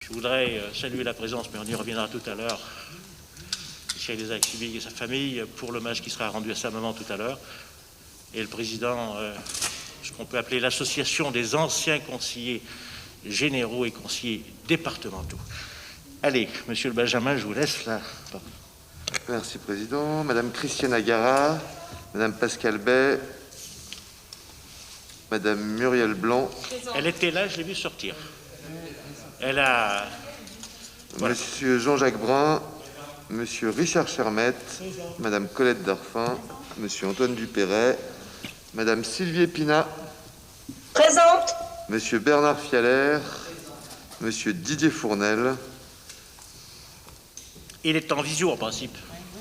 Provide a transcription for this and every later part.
Je voudrais saluer la présence, mais on y reviendra tout à l'heure, Cheikh Isaac Sibil et sa famille pour l'hommage qui sera rendu à sa maman tout à l'heure. Et le président, ce qu'on peut appeler l'association des anciens conseillers généraux et conseillers départementaux. Allez, monsieur le Benjamin, je vous laisse là. Merci, Président. Madame Christiane Agara, Madame Pascal Bay, Madame Muriel Blanc. Elle était là, je l'ai vue sortir. Elle a... Voilà. Monsieur Jean-Jacques Brun, Monsieur Richard Chermette, Madame Colette Darfin, Monsieur Antoine Dupéret, Madame Sylvie Épinat. Présente. Monsieur Bernard Fialaire, Monsieur Didier Fournel. Il est en visio en principe.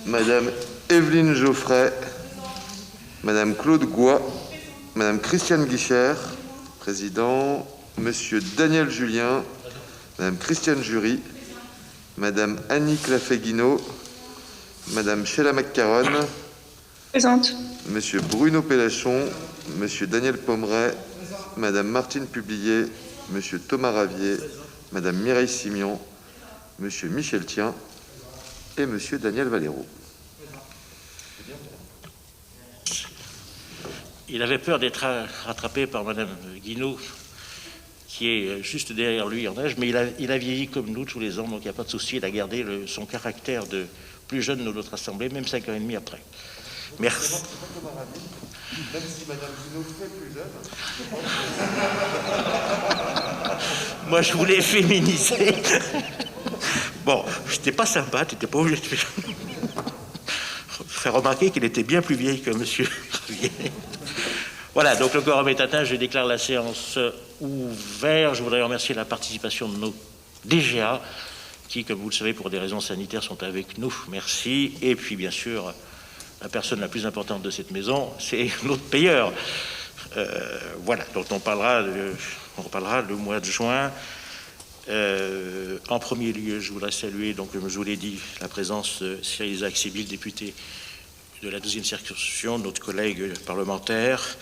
Madame Evelyne Geoffray, Madame Claude Goy, Madame Christiane Guichère, Président, Monsieur Daniel Julien, Madame Christiane Jury, Madame Annick Lafay-Guinaud, Madame Sheila McCarron, Présente. Monsieur Bruno Pélachon, Monsieur Daniel Pommeret, Madame Martine Publier, Monsieur Thomas Ravier, Madame Mireille Simion, Monsieur Michel Thien et Monsieur Daniel Valero. Il avait peur d'être rattrapé par Madame Guinaud, qui est juste derrière lui en âge, mais il a vieilli comme nous tous les ans, donc il n'y a pas de souci, il a gardé son caractère de plus jeune de notre Assemblée, même 5 ans et demi après. Merci. Même si Madame Guinaud fait plus jeune. Moi, je voulais féminiser. Bon, c'était pas sympa, tu n'étais pas obligé de faire remarquer qu'il était bien plus vieille que Monsieur Ravier. Voilà, donc le quorum est atteint, je déclare la séance ouverte. Je voudrais remercier la participation de nos DGA, qui, comme vous le savez, pour des raisons sanitaires, sont avec nous. Merci. Et puis, bien sûr, la personne la plus importante de cette maison, c'est notre payeur. Voilà, dont on reparlera le mois de juin. En premier lieu, je voudrais saluer, donc, comme je vous l'ai dit, la présence de Cheikh Isaac Sibil, député de la 12e circonscription, notre collègue parlementaire.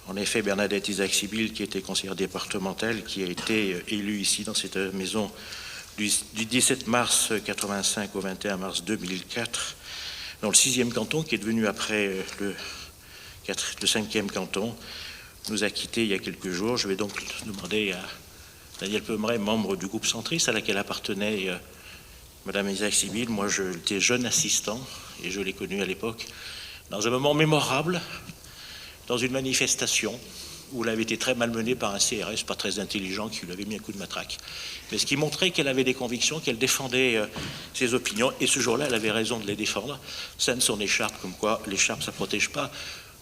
En effet, Bernadette Isaac Sibil, qui était conseillère départementale, qui a été élue ici dans cette maison du 17 mars 85 au 21 mars 2004, dans le 6e canton, qui est devenu après le 5e canton, nous a quittés il y a quelques jours. Je vais donc demander à Daniel Pommeret, membre du groupe centriste à laquelle appartenait Madame Isaac Sibil. Moi, j'étais jeune assistant et je l'ai connu à l'époque dans un moment mémorable, dans une manifestation où elle avait été très malmenée par un CRS pas très intelligent qui lui avait mis un coup de matraque. Mais ce qui montrait qu'elle avait des convictions, qu'elle défendait ses opinions, et ce jour-là, elle avait raison de les défendre. Ça ne son écharpe, comme quoi l'écharpe, ça ne protège pas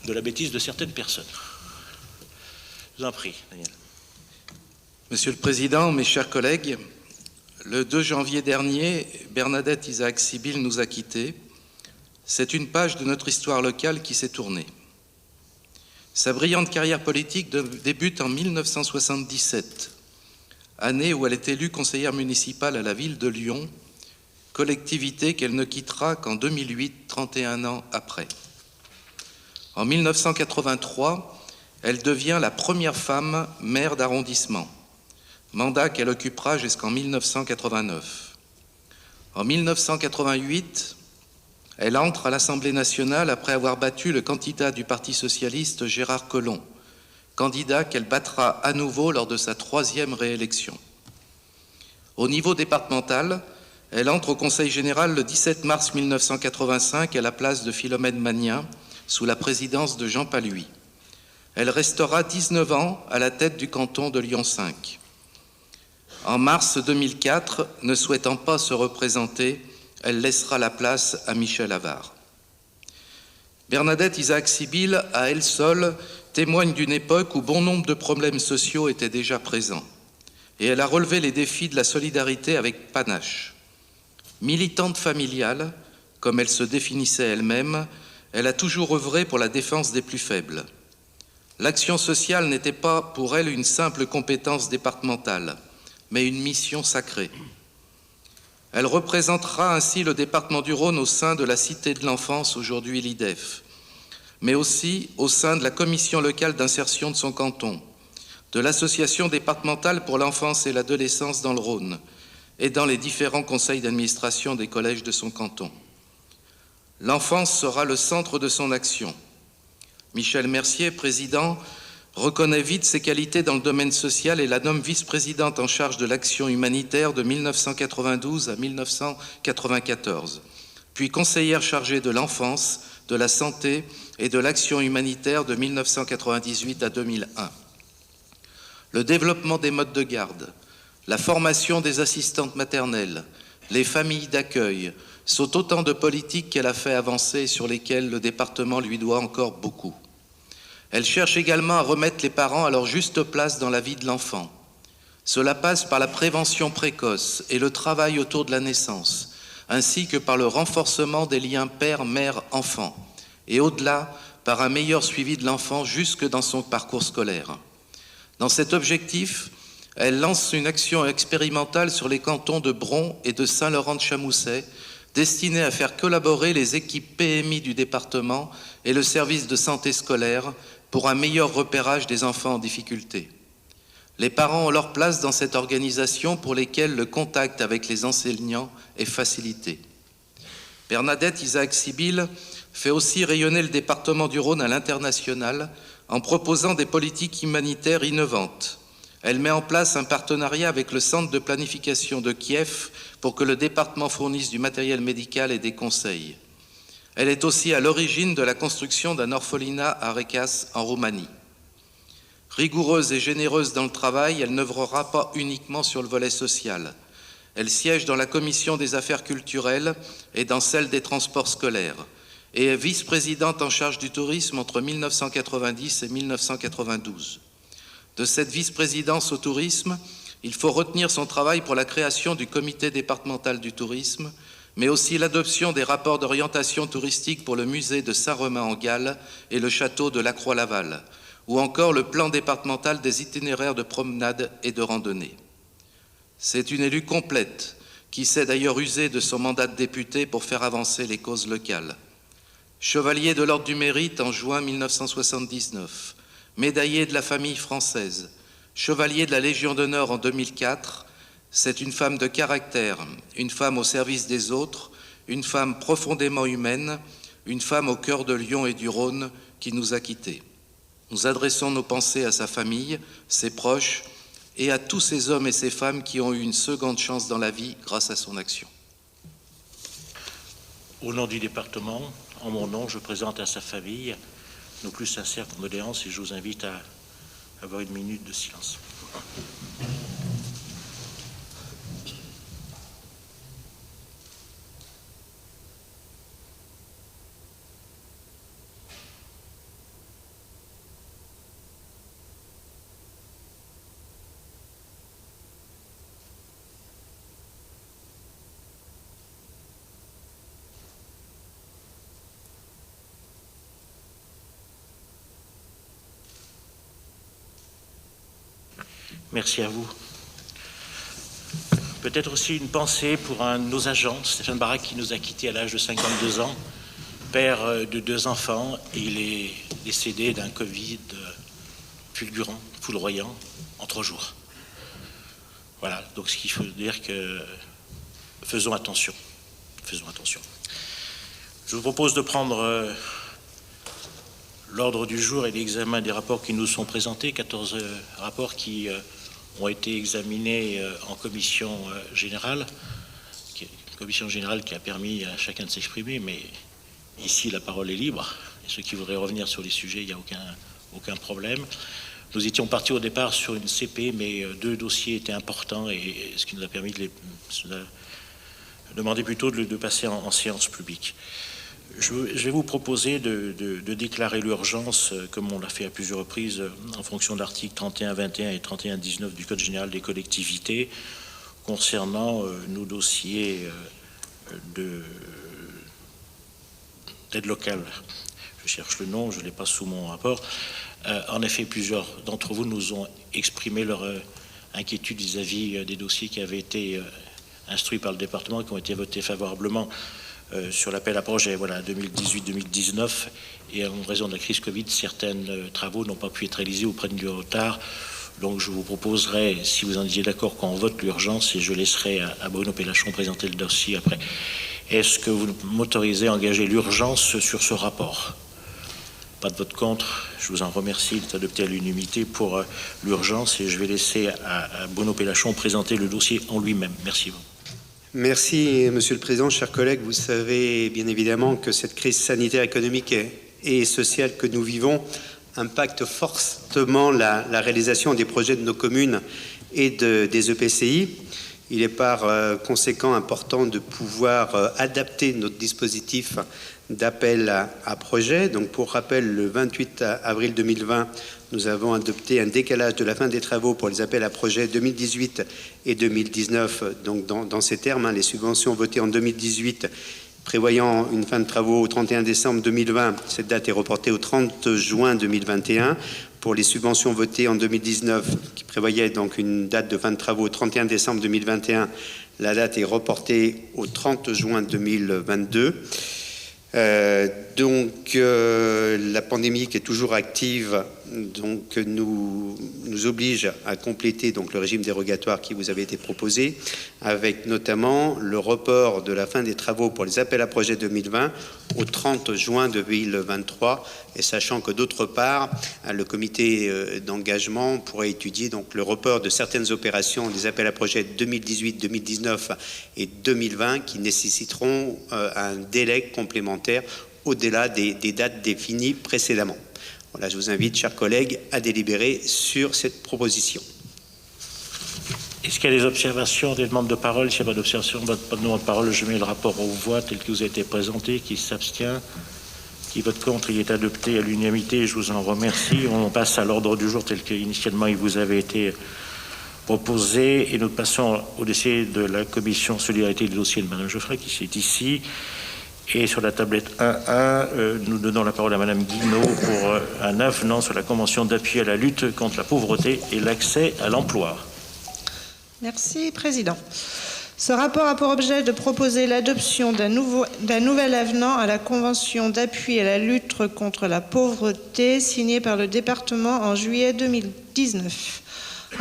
de la bêtise de certaines personnes. Je vous en prie, Daniel. Monsieur le Président, mes chers collègues, le 2 janvier dernier, Bernadette Isaac Sibil nous a quittés. C'est une page de notre histoire locale qui s'est tournée. Sa brillante carrière politique débute en 1977, année où elle est élue conseillère municipale à la ville de Lyon, collectivité qu'elle ne quittera qu'en 2008, 31 ans après. En 1983, elle devient la première femme maire d'arrondissement, mandat qu'elle occupera jusqu'en 1989. En 1988, elle entre à l'Assemblée nationale après avoir battu le candidat du Parti socialiste Gérard Collomb, candidat qu'elle battra à nouveau lors de sa 3e réélection. Au niveau départemental, elle entre au Conseil général le 17 mars 1985 à la place de Philomène Magnien, sous la présidence de Jean Paluy. Elle restera 19 ans à la tête du canton de Lyon 5. En mars 2004, ne souhaitant pas se représenter, elle laissera la place à Michel Avare. Bernadette Isaac Sibil, à elle seule, témoigne d'une époque où bon nombre de problèmes sociaux étaient déjà présents. Et elle a relevé les défis de la solidarité avec panache. Militante familiale, comme elle se définissait elle-même, elle a toujours œuvré pour la défense des plus faibles. L'action sociale n'était pas pour elle une simple compétence départementale, mais une mission sacrée. Elle représentera ainsi le département du Rhône au sein de la Cité de l'Enfance, aujourd'hui l'IDEF, mais aussi au sein de la commission locale d'insertion de son canton, de l'association départementale pour l'enfance et l'adolescence dans le Rhône, et dans les différents conseils d'administration des collèges de son canton. L'enfance sera le centre de son action. Michel Mercier, président, reconnaît vite ses qualités dans le domaine social et la nomme vice-présidente en charge de l'action humanitaire de 1992 à 1994, puis conseillère chargée de l'enfance, de la santé et de l'action humanitaire de 1998 à 2001. Le développement des modes de garde, la formation des assistantes maternelles, les familles d'accueil sont autant de politiques qu'elle a fait avancer et sur lesquelles le département lui doit encore beaucoup. Elle cherche également à remettre les parents à leur juste place dans la vie de l'enfant. Cela passe par la prévention précoce et le travail autour de la naissance, ainsi que par le renforcement des liens père-mère-enfant, et au-delà, par un meilleur suivi de l'enfant jusque dans son parcours scolaire. Dans cet objectif, elle lance une action expérimentale sur les cantons de Bron et de Saint-Laurent-de-Chamousset, destinée à faire collaborer les équipes PMI du département et le service de santé scolaire pour un meilleur repérage des enfants en difficulté. Les parents ont leur place dans cette organisation pour lesquelles le contact avec les enseignants est facilité. Bernadette Isaac-Sibylle fait aussi rayonner le département du Rhône à l'international en proposant des politiques humanitaires innovantes. Elle met en place un partenariat avec le Centre de planification de Kiev pour que le département fournisse du matériel médical et des conseils. Elle est aussi à l'origine de la construction d'un orphelinat à Rekas en Roumanie. Rigoureuse et généreuse dans le travail, elle n'œuvrera pas uniquement sur le volet social. Elle siège dans la commission des affaires culturelles et dans celle des transports scolaires et est vice-présidente en charge du tourisme entre 1990 et 1992. De cette vice-présidence au tourisme, il faut retenir son travail pour la création du comité départemental du tourisme, mais aussi l'adoption des rapports d'orientation touristique pour le musée de Saint-Romain en Galles et le château de Lacroix-Laval, ou encore le plan départemental des itinéraires de promenade et de randonnée. C'est une élue complète qui s'est d'ailleurs usée de son mandat de député pour faire avancer les causes locales. Chevalier de l'Ordre du Mérite en juin 1979, médaillé de la famille française, chevalier de la Légion d'honneur en 2004, c'est une femme de caractère, une femme au service des autres, une femme profondément humaine, une femme au cœur de Lyon et du Rhône qui nous a quittés. Nous adressons nos pensées à sa famille, ses proches et à tous ces hommes et ces femmes qui ont eu une seconde chance dans la vie grâce à son action. Au nom du département, en mon nom, je présente à sa famille nos plus sincères condoléances et je vous invite à avoir une minute de silence. Merci à vous. Peut-être aussi une pensée pour un de nos agents, Stéphane Barak, qui nous a quittés à l'âge de 52 ans, père de 2 enfants, et il est décédé d'un Covid fulgurant, foudroyant, en 3 jours. Voilà, donc ce qu'il faut dire que faisons attention. Faisons attention. Je vous propose de prendre l'ordre du jour et l'examen des rapports qui nous sont présentés, 14 rapports qui ont été examinés en commission générale qui a permis à chacun de s'exprimer, mais ici la parole est libre, et ceux qui voudraient revenir sur les sujets, il n'y a aucun problème. Nous étions partis au départ sur une CP, mais 2 dossiers étaient importants, et ce qui nous a permis de demander plutôt de passer en séance publique. Je vais vous proposer de déclarer l'urgence, comme on l'a fait à plusieurs reprises, en fonction de l'article 31.21 et 31.19 du Code général des collectivités, concernant nos dossiers d'aide locale. Je cherche le nom, je ne l'ai pas sous mon rapport. En effet, plusieurs d'entre vous nous ont exprimé leur inquiétude vis-à-vis des dossiers qui avaient été instruits par le département et qui ont été votés favorablement sur l'appel à projet 2018-2019, et en raison de la crise Covid, certains travaux n'ont pas pu être réalisés ou prennent du retard. Donc je vous proposerai, si vous en étiez d'accord, qu'on vote l'urgence et je laisserai à Bruno Pellachon présenter le dossier après. Est-ce que vous m'autorisez à engager l'urgence sur ce rapport? Pas de vote contre. Je vous en remercie. Il est adopté à l'unanimité pour l'urgence et je vais laisser à Bruno Pellachon présenter le dossier en lui-même. Merci. Merci, Monsieur le Président. Chers collègues, vous savez bien évidemment que cette crise sanitaire, économique et sociale que nous vivons impacte fortement la réalisation des projets de nos communes et des EPCI. Il est par conséquent important de pouvoir adapter notre dispositif d'appel à projet. Donc, pour rappel, le 28 avril 2020, nous avons adopté un décalage de la fin des travaux pour les appels à projets 2018 et 2019. Donc, dans ces termes, les subventions votées en 2018 prévoyant une fin de travaux au 31 décembre 2020, cette date est reportée au 30 juin 2021. Pour les subventions votées en 2019, qui prévoyaient donc une date de fin de travaux au 31 décembre 2021, la date est reportée au 30 juin 2022. La pandémie qui est toujours active donc, nous oblige à compléter donc, le régime dérogatoire qui vous avait été proposé, avec notamment le report de la fin des travaux pour les appels à projets 2020 au 30 juin 2023, et sachant que d'autre part, le comité d'engagement pourrait étudier donc, le report de certaines opérations des appels à projets 2018, 2019 et 2020 qui nécessiteront un délai complémentaire au-delà des dates définies précédemment. Voilà, je vous invite, chers collègues, à délibérer sur cette proposition. Est-ce qu'il y a des observations, des demandes de parole? S'il n'y a pas d'observation, pas de demande de parole, je mets le rapport aux voix tel qu'il vous a été présenté. Qui s'abstient? Qui vote contre? Il est adopté à l'unanimité. Je vous en remercie. On passe à l'ordre du jour tel qu'initialement il vous avait été proposé. Et nous passons au dossier de la commission Solidarité du dossier de Mme Geoffrey, qui est ici. Et sur la tablette 1.1, nous donnons la parole à Mme Guinaud pour un avenant sur la Convention d'appui à la lutte contre la pauvreté et l'accès à l'emploi. Merci, Président. Ce rapport a pour objet de proposer l'adoption d'un nouvel avenant à la Convention d'appui à la lutte contre la pauvreté signée par le département en juillet 2019.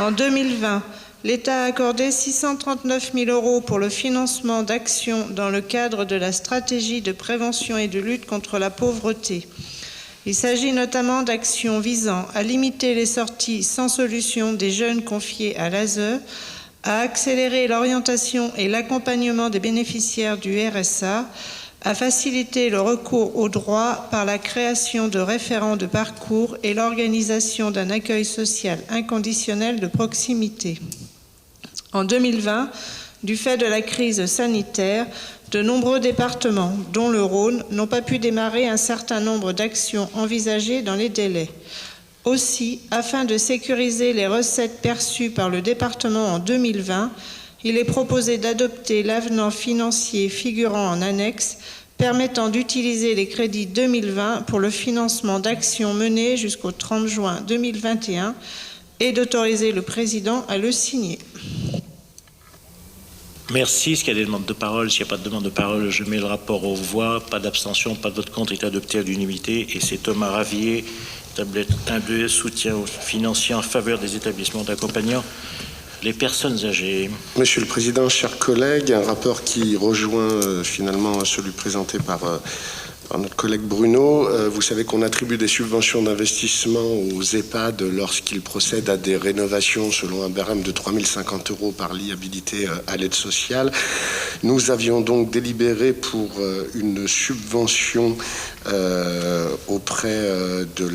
En 2020, l'État a accordé 639 000 € pour le financement d'actions dans le cadre de la stratégie de prévention et de lutte contre la pauvreté. Il s'agit notamment d'actions visant à limiter les sorties sans solution des jeunes confiés à l'ASE, à accélérer l'orientation et l'accompagnement des bénéficiaires du RSA, à faciliter le recours aux droits par la création de référents de parcours et l'organisation d'un accueil social inconditionnel de proximité. En 2020, du fait de la crise sanitaire, de nombreux départements, dont le Rhône, n'ont pas pu démarrer un certain nombre d'actions envisagées dans les délais. Aussi, afin de sécuriser les recettes perçues par le département en 2020, il est proposé d'adopter l'avenant financier figurant en annexe permettant d'utiliser les crédits 2020 pour le financement d'actions menées jusqu'au 30 juin 2021 et d'autoriser le Président à le signer. Merci. Est-ce qu'il y a des demandes de parole? S'il n'y a pas de demande de parole, je mets le rapport aux voix. Pas d'abstention, pas de vote contre, est adopté à l'unanimité. Et c'est Thomas Ravier, tablette 1.2, soutien financier en faveur des établissements d'accompagnant les personnes âgées. Monsieur le Président, chers collègues, un rapport qui rejoint finalement celui présenté par notre collègue Bruno. Vous savez qu'on attribue des subventions d'investissement aux EHPAD lorsqu'ils procèdent à des rénovations selon un barème de 3 050 € par lit habilité à l'aide sociale. Nous avions donc délibéré pour une subvention auprès de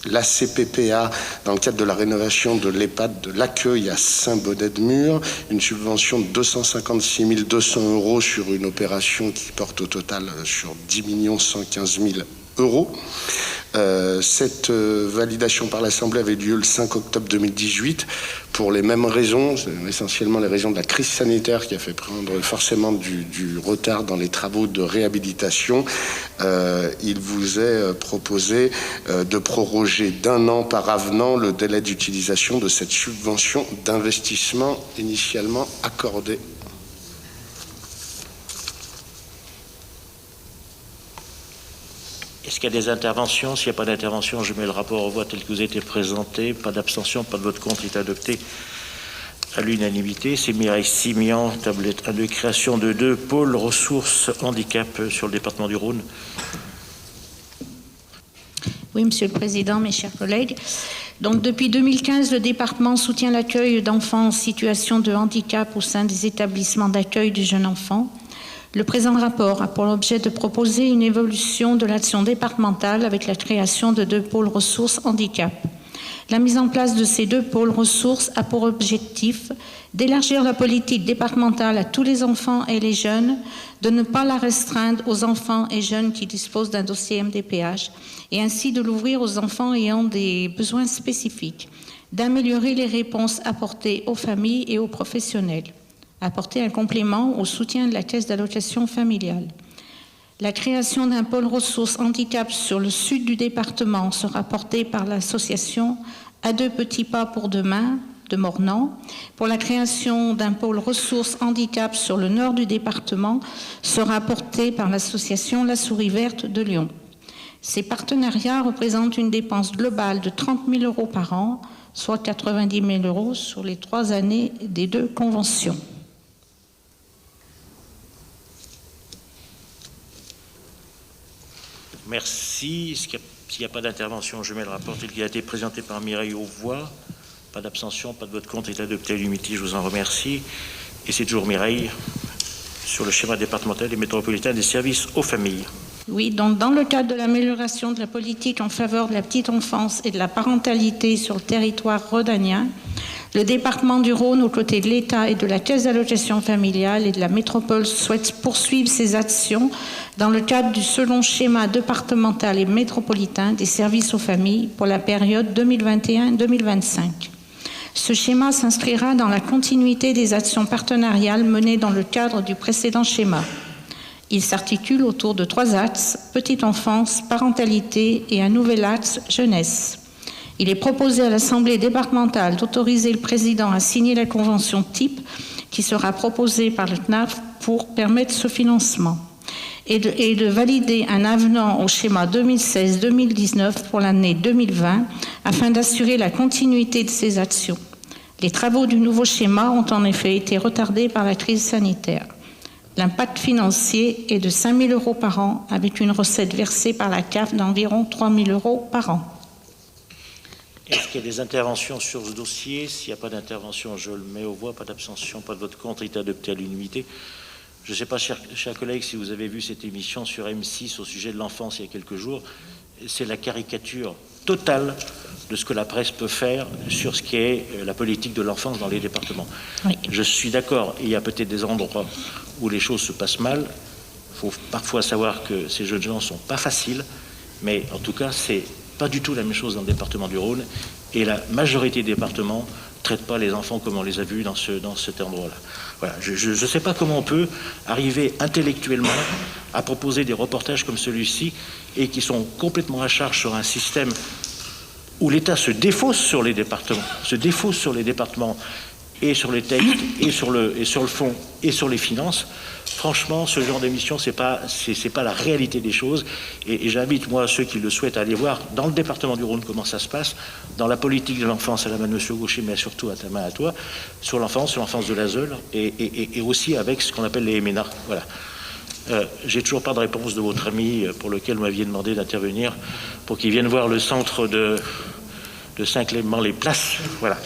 l'ACPPA dans le cadre de la rénovation de l'EHPAD de l'accueil à Saint-Bonnet-de-Mur, une subvention de 256 200 € sur une opération qui porte au total sur 10 115 000 €. Cette validation par l'Assemblée avait lieu le 5 octobre 2018 pour les mêmes raisons, essentiellement les raisons de la crise sanitaire qui a fait prendre forcément du retard dans les travaux de réhabilitation. Il vous est proposé de proroger d'1 an par avenant le délai d'utilisation de cette subvention d'investissement initialement accordée. Est-ce qu'il y a des interventions? S'il n'y a pas d'intervention, je mets le rapport au vote tel que vous a été présenté. Pas d'abstention, pas de vote contre, il est adopté à l'unanimité. C'est Mireille Simian, tablette 1 de création de 2 pôles ressources handicap sur le département du Rhône. Oui, Monsieur le Président, mes chers collègues. Donc, depuis 2015, le département soutient l'accueil d'enfants en situation de handicap au sein des établissements d'accueil du jeune enfant. Le présent rapport a pour objet de proposer une évolution de l'action départementale avec la création de 2 pôles ressources handicap. La mise en place de ces 2 pôles ressources a pour objectif d'élargir la politique départementale à tous les enfants et les jeunes, de ne pas la restreindre aux enfants et jeunes qui disposent d'un dossier MDPH et ainsi de l'ouvrir aux enfants ayant des besoins spécifiques, d'améliorer les réponses apportées aux familles et aux professionnels, apporter un complément au soutien de la caisse d'allocation familiale. La création d'un pôle ressources handicap sur le sud du département sera portée par l'association À 2 petits pas pour demain de Mornan. Pour la création d'un pôle ressources handicap sur le nord du département sera portée par l'association La Souris Verte de Lyon. Ces partenariats représentent une dépense globale de 30 000 € par an, soit 90 000 € sur les 3 années des 2 conventions. Merci. S'il n'y a pas d'intervention, je mets le rapport tel qu'il a été présenté par Mireille aux voix. Pas d'abstention, pas de vote contre, est adopté à l'unanimité, je vous en remercie. Et c'est toujours Mireille sur le schéma départemental et métropolitain des services aux familles. Oui, donc dans le cadre de l'amélioration de la politique en faveur de la petite enfance et de la parentalité sur le territoire rhodanien, le département du Rhône, aux côtés de l'État et de la Caisse d'allocation familiale et de la métropole, souhaite poursuivre ses actions dans le cadre du second schéma départemental et métropolitain des services aux familles pour la période 2021-2025. Ce schéma s'inscrira dans la continuité des actions partenariales menées dans le cadre du précédent schéma. Il s'articule autour de 3 axes, petite enfance, parentalité et un nouvel axe, jeunesse. Il est proposé à l'Assemblée départementale d'autoriser le président à signer la convention type qui sera proposée par le CNAF pour permettre ce financement et de valider un avenant au schéma 2016-2019 pour l'année 2020 afin d'assurer la continuité de ces actions. Les travaux du nouveau schéma ont en effet été retardés par la crise sanitaire. L'impact financier est de 5 000 € par an avec une recette versée par la CAF d'environ 3 000 € par an. Est-ce qu'il y a des interventions sur ce dossier? S'il n'y a pas d'intervention, je le mets aux voix. Pas d'abstention, pas de vote contre, il est adopté à l'unanimité. Je ne sais pas, chers collègues, si vous avez vu cette émission sur M6 au sujet de l'enfance il y a quelques jours. C'est la caricature totale de ce que la presse peut faire sur ce qui est la politique de l'enfance dans les départements. Oui. Je suis d'accord, il y a peut-être des endroits où les choses se passent mal. Il faut parfois savoir que ces jeunes gens ne sont pas faciles, mais en tout cas, c'est pas du tout la même chose dans le département du Rhône, et la majorité des départements ne traitent pas les enfants comme on les a vus dans cet endroit-là. Voilà. Je ne sais pas comment on peut arriver intellectuellement à proposer des reportages comme celui-ci et qui sont complètement à charge sur un système où l'État se défausse sur les départements, et sur les textes, et sur le fond, et sur les finances. Franchement, ce genre d'émission, c'est pas la réalité des choses. Et j'invite, moi, ceux qui le souhaitent à aller voir dans le département du Rhône comment ça se passe, dans la politique de l'enfance à la main de M. Gaucher, mais surtout à ta main à toi, sur l'enfance de la Zeule, et aussi avec ce qu'on appelle les MNA. Voilà. J'ai toujours pas de réponse de votre ami pour lequel vous m'aviez demandé d'intervenir pour qu'il vienne voir le centre de Saint-Clément-les-Places. Voilà.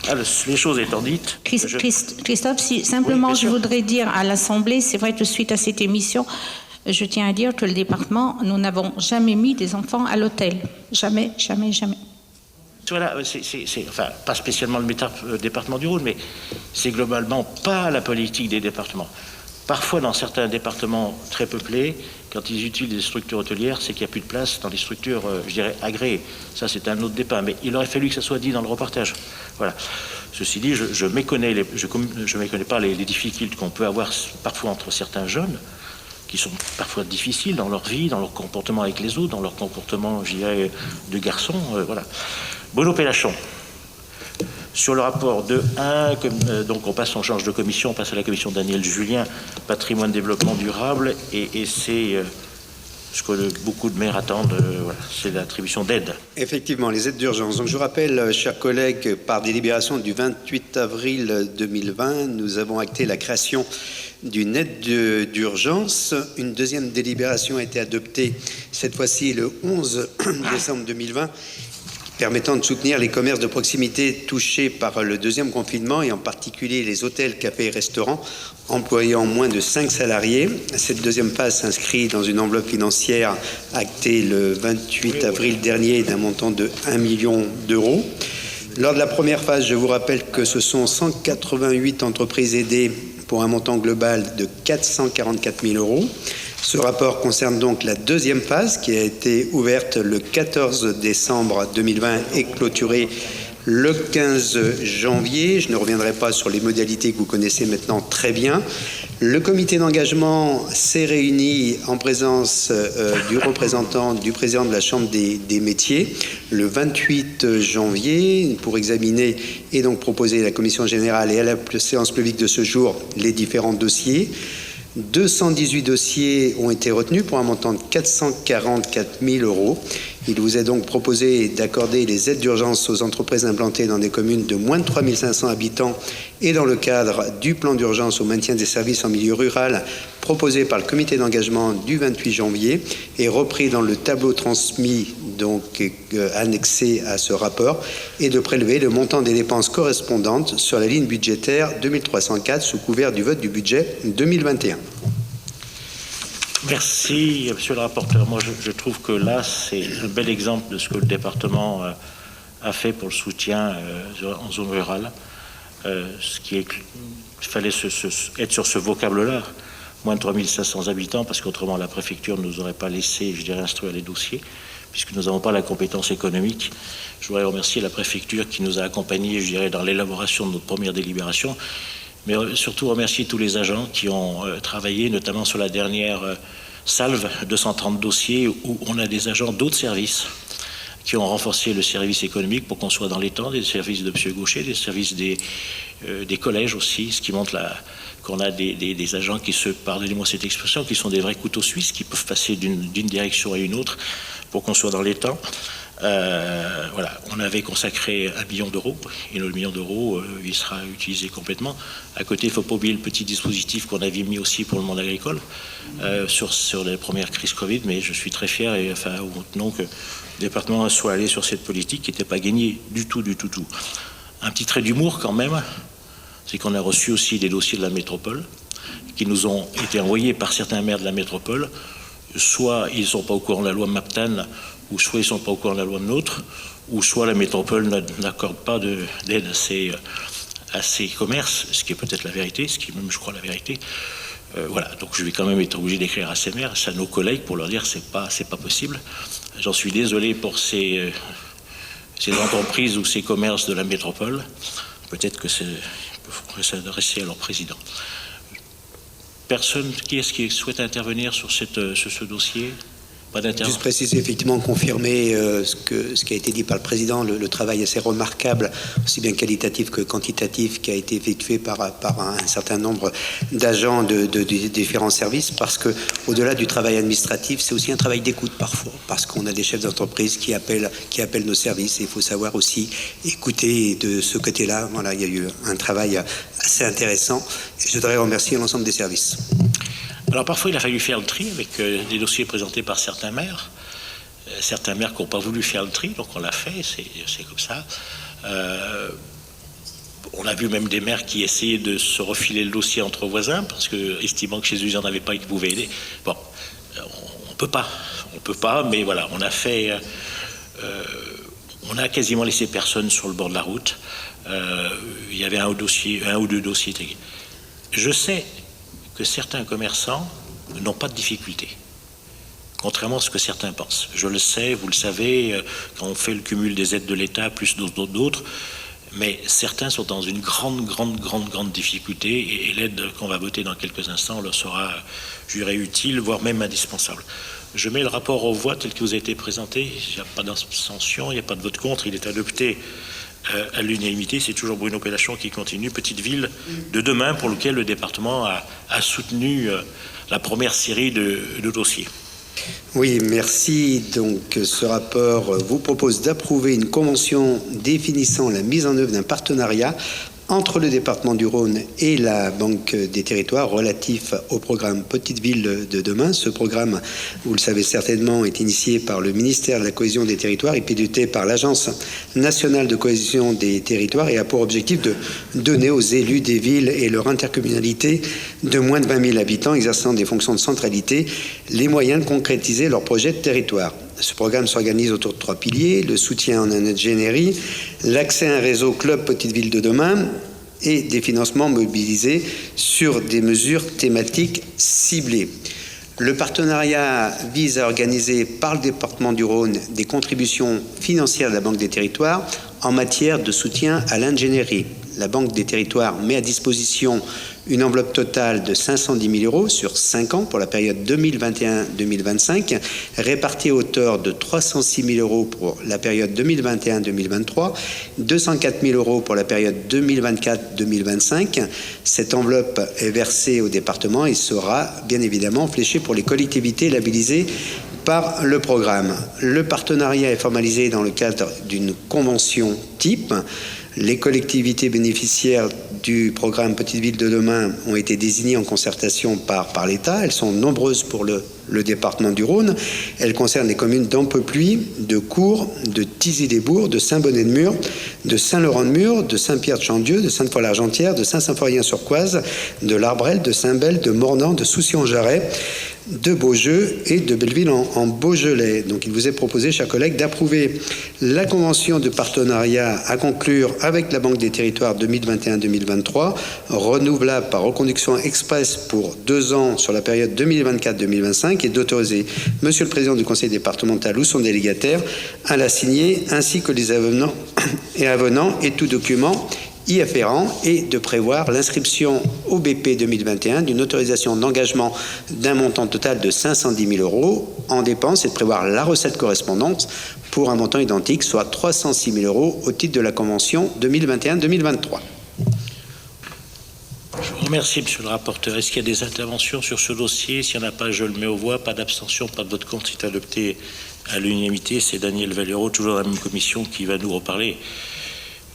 Alors, les choses étant dites... Christophe, simplement, oui, je voudrais dire à l'Assemblée, c'est vrai que suite à cette émission, je tiens à dire que le département, nous n'avons jamais mis des enfants à l'hôtel. Jamais, jamais, jamais. Voilà, enfin, pas spécialement le département du Rhône, mais c'est globalement pas la politique des départements. Parfois, dans certains départements très peuplés, quand ils utilisent des structures hôtelières, c'est qu'il n'y a plus de place dans les structures, je dirais, agréées. Ça, c'est un autre débat, mais il aurait fallu que ça soit dit dans le reportage. Voilà. Ceci dit, je méconnais pas les difficultés qu'on peut avoir parfois entre certains jeunes, qui sont parfois difficiles dans leur vie, dans leur comportement avec les autres, dans leur comportement, je dirais, de garçon. Voilà. Bruno Pellachon. Sur le rapport de 1, donc on change de commission, on passe à la commission Daniel Julien, patrimoine développement durable, et c'est ce que beaucoup de maires attendent, voilà, c'est l'attribution d'aides. Effectivement, les aides d'urgence. Donc, je vous rappelle, chers collègues, par délibération du 28 avril 2020, nous avons acté la création d'une aide d'urgence. Une deuxième délibération a été adoptée, cette fois-ci le 11 décembre 2020, permettant de soutenir les commerces de proximité touchés par le deuxième confinement, et en particulier les hôtels, cafés et restaurants employant moins de 5 salariés. Cette deuxième phase s'inscrit dans une enveloppe financière actée le 28 avril dernier d'un montant de 1 million d'euros. Lors de la première phase, je vous rappelle que ce sont 188 entreprises aidées pour un montant global de 444 000 euros. Ce rapport concerne donc la deuxième phase qui a été ouverte le 14 décembre 2020 et clôturée le 15 janvier. Je ne reviendrai pas sur les modalités que vous connaissez maintenant très bien. Le comité d'engagement s'est réuni en présence du représentant du président de la Chambre des métiers le 28 janvier pour examiner et donc proposer à la commission générale et à la séance publique de ce jour les différents dossiers. 218 dossiers ont été retenus pour un montant de 444 000 euros. Il vous est donc proposé d'accorder les aides d'urgence aux entreprises implantées dans des communes de moins de 3 500 habitants et dans le cadre du plan d'urgence au maintien des services en milieu rural proposé par le comité d'engagement du 28 janvier et repris dans le tableau transmis, donc annexé à ce rapport, et de prélever le montant des dépenses correspondantes sur la ligne budgétaire 2304 sous couvert du vote du budget 2021. Merci, monsieur le rapporteur. Moi, je trouve que là, c'est un bel exemple de ce que le département a fait pour le soutien en zone rurale. Il fallait être sur ce vocable-là, moins de 3 500 habitants, parce qu'autrement, la préfecture ne nous aurait pas laissé, je dirais, instruire les dossiers, puisque nous n'avons pas la compétence économique. Je voudrais remercier la préfecture qui nous a accompagnés, je dirais, dans l'élaboration de notre première délibération, mais surtout remercier tous les agents qui ont travaillé, notamment sur la dernière salve, 230 dossiers, où on a des agents d'autres services qui ont renforcé le service économique pour qu'on soit dans les temps, des services de M. Gaucher, des services des collèges aussi, ce qui montre qu'on a des agents qui pardonnez-moi cette expression, qui sont des vrais couteaux suisses, qui peuvent passer d'une direction à une autre pour qu'on soit dans les temps. Voilà, on avait consacré 1 million d'euros, et le million d'euros, il sera utilisé complètement. À côté, il ne faut pas oublier le petit dispositif qu'on avait mis aussi pour le monde agricole sur les premières crises Covid, mais je suis très fier, et enfin, non que le département soit allé sur cette politique qui n'était pas gagnée du tout. Un petit trait d'humour quand même, c'est qu'on a reçu aussi des dossiers de la métropole qui nous ont été envoyés par certains maires de la métropole. Soit ils ne sont pas au courant de la loi MAPTAN, ou soit ils ne sont pas au courant de la loi de nôtre, ou soit la métropole n'accorde pas d'aide à ces commerces, ce qui est peut-être la vérité, ce qui est même, je crois, la vérité. Voilà, donc je vais quand même être obligé d'écrire à ces maires, à nos collègues, pour leur dire que c'est pas possible. J'en suis désolé pour ces entreprises ou ces commerces de la métropole. Peut-être que faut s'adresser à leur président. Personne, qui est-ce qui souhaite intervenir sur ce dossier? Juste préciser, effectivement, confirmer ce qui a été dit par le président, le travail assez remarquable, aussi bien qualitatif que quantitatif, qui a été effectué par un certain nombre d'agents de différents services, parce que au-delà du travail administratif, c'est aussi un travail d'écoute parfois, parce qu'on a des chefs d'entreprise qui appellent nos services, et il faut savoir aussi écouter de ce côté-là. Voilà, il y a eu un travail assez intéressant, et je voudrais remercier l'ensemble des services. Alors parfois il a fallu faire le tri avec des dossiers présentés par certains maires qui n'ont pas voulu faire le tri, donc on l'a fait, c'est comme ça. On a vu même des maires qui essayaient de se refiler le dossier entre voisins, parce que estimant que chez eux ils n'en avaient pas et qu'ils pouvaient aider. Bon, on peut pas, mais voilà, on a fait, on a quasiment laissé personne sur le bord de la route. Il y avait un ou deux dossiers. Je sais que certains commerçants n'ont pas de difficultés, contrairement à ce que certains pensent. Je le sais, vous le savez, quand on fait le cumul des aides de l'État plus d'autres, mais certains sont dans une grande difficulté, et l'aide qu'on va voter dans quelques instants leur sera, je dirais, utile, voire même indispensable. Je mets le rapport aux voix tel qu'il vous a été présenté. Il n'y a pas d'abstention, il n'y a pas de vote contre, il est adopté à l'unanimité. C'est toujours Bruno Pellachon qui continue, Petite Ville de demain, pour lequel le département a soutenu la première série de dossiers. Oui, merci. Donc, ce rapport vous propose d'approuver une convention définissant la mise en œuvre d'un partenariat entre le département du Rhône et la Banque des Territoires relatif au programme Petites Villes de demain. Ce programme, vous le savez certainement, est initié par le ministère de la Cohésion des Territoires et piloté par l'Agence nationale de cohésion des territoires et a pour objectif de donner aux élus des villes et leur intercommunalité de moins de 20 000 habitants exerçant des fonctions de centralité les moyens de concrétiser leur projet de territoire. Ce programme s'organise autour de 3 piliers, le soutien en ingénierie, l'accès à un réseau club Petites Villes de demain et des financements mobilisés sur des mesures thématiques ciblées. Le partenariat vise à organiser par le département du Rhône des contributions financières de la Banque des Territoires en matière de soutien à l'ingénierie. La Banque des Territoires met à disposition une enveloppe totale de 510 000 euros sur 5 ans pour la période 2021-2025, répartie à hauteur de 306 000 euros pour la période 2021-2023, 204 000 euros pour la période 2024-2025. Cette enveloppe est versée au département et sera bien évidemment fléchée pour les collectivités labellisées par le programme. Le partenariat est formalisé dans le cadre d'une convention type. Les collectivités bénéficiaires du programme Petites Villes de demain ont été désignées en concertation par l'État. Elles sont nombreuses pour le département du Rhône. Elles concernent les communes d'Amplepuis, de Cours, de Thizy-les-Bourgs, de Saint-Bonnet-de-Mur, de Saint-Laurent-de-Mur, de Saint-Pierre-de-Chandieu, de Sainte-Foy-l'Argentière, de Saint-Symphorien-sur-Coise, de l'Arbrel, de Saint-Bel, de Mornan, de Soucy-en-Jarret, de Beaujeu et de Belleville en Beaujolais. Donc il vous est proposé, chers collègues, d'approuver la convention de partenariat à conclure avec la Banque des Territoires 2021-2023, renouvelable par reconduction express pour 2 ans sur la période 2024-2025 et d'autoriser Monsieur le Président du Conseil départemental ou son délégataire à la signer ainsi que les avenants et tout document y afférent et de prévoir l'inscription au BP 2021 d'une autorisation d'engagement d'un montant total de 510 000 euros en dépenses et de prévoir la recette correspondante pour un montant identique, soit 306 000 euros au titre de la convention 2021-2023. Je vous remercie, monsieur le rapporteur. Est-ce qu'il y a des interventions sur ce dossier? S'il n'y en a pas, je le mets aux voix. Pas d'abstention, pas de vote contre. C'est adopté à l'unanimité. C'est Daniel Valero, toujours la même commission, qui va nous reparler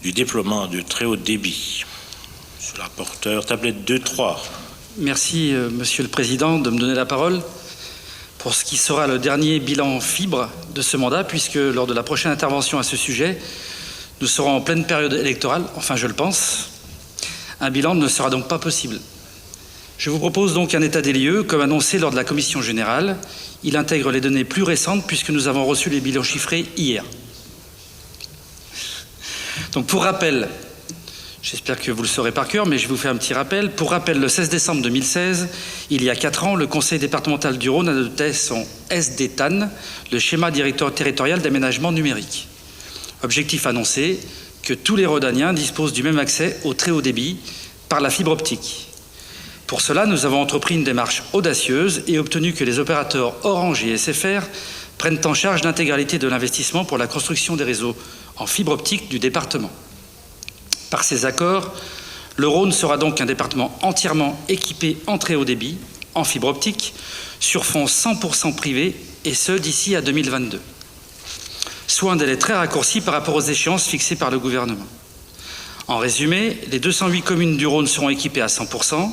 du déploiement de très haut débit. Monsieur le rapporteur, tablette 2-3. Merci, Monsieur le Président, de me donner la parole pour ce qui sera le dernier bilan fibre de ce mandat, puisque lors de la prochaine intervention à ce sujet, nous serons en pleine période électorale, enfin je le pense. Un bilan ne sera donc pas possible. Je vous propose donc un état des lieux, comme annoncé lors de la commission générale. Il intègre les données plus récentes, puisque nous avons reçu les bilans chiffrés hier. Donc pour rappel, j'espère que vous le saurez par cœur, mais je vous fais un petit rappel. Pour rappel, le 16 décembre 2016, il y a 4 ans, le Conseil départemental du Rhône adoptait son SDTAN, le schéma directeur territorial d'aménagement numérique. Objectif annoncé, que tous les Rhodaniens disposent du même accès au très haut débit par la fibre optique. Pour cela, nous avons entrepris une démarche audacieuse et obtenu que les opérateurs Orange et SFR prennent en charge l'intégralité de l'investissement pour la construction des réseaux en fibre optique du département. Par ces accords, le Rhône sera donc un département entièrement équipé en très haut débit, en fibre optique, sur fond 100% privé, et ce d'ici à 2022. Soit un délai très raccourci par rapport aux échéances fixées par le gouvernement. En résumé, les 208 communes du Rhône seront équipées à 100%,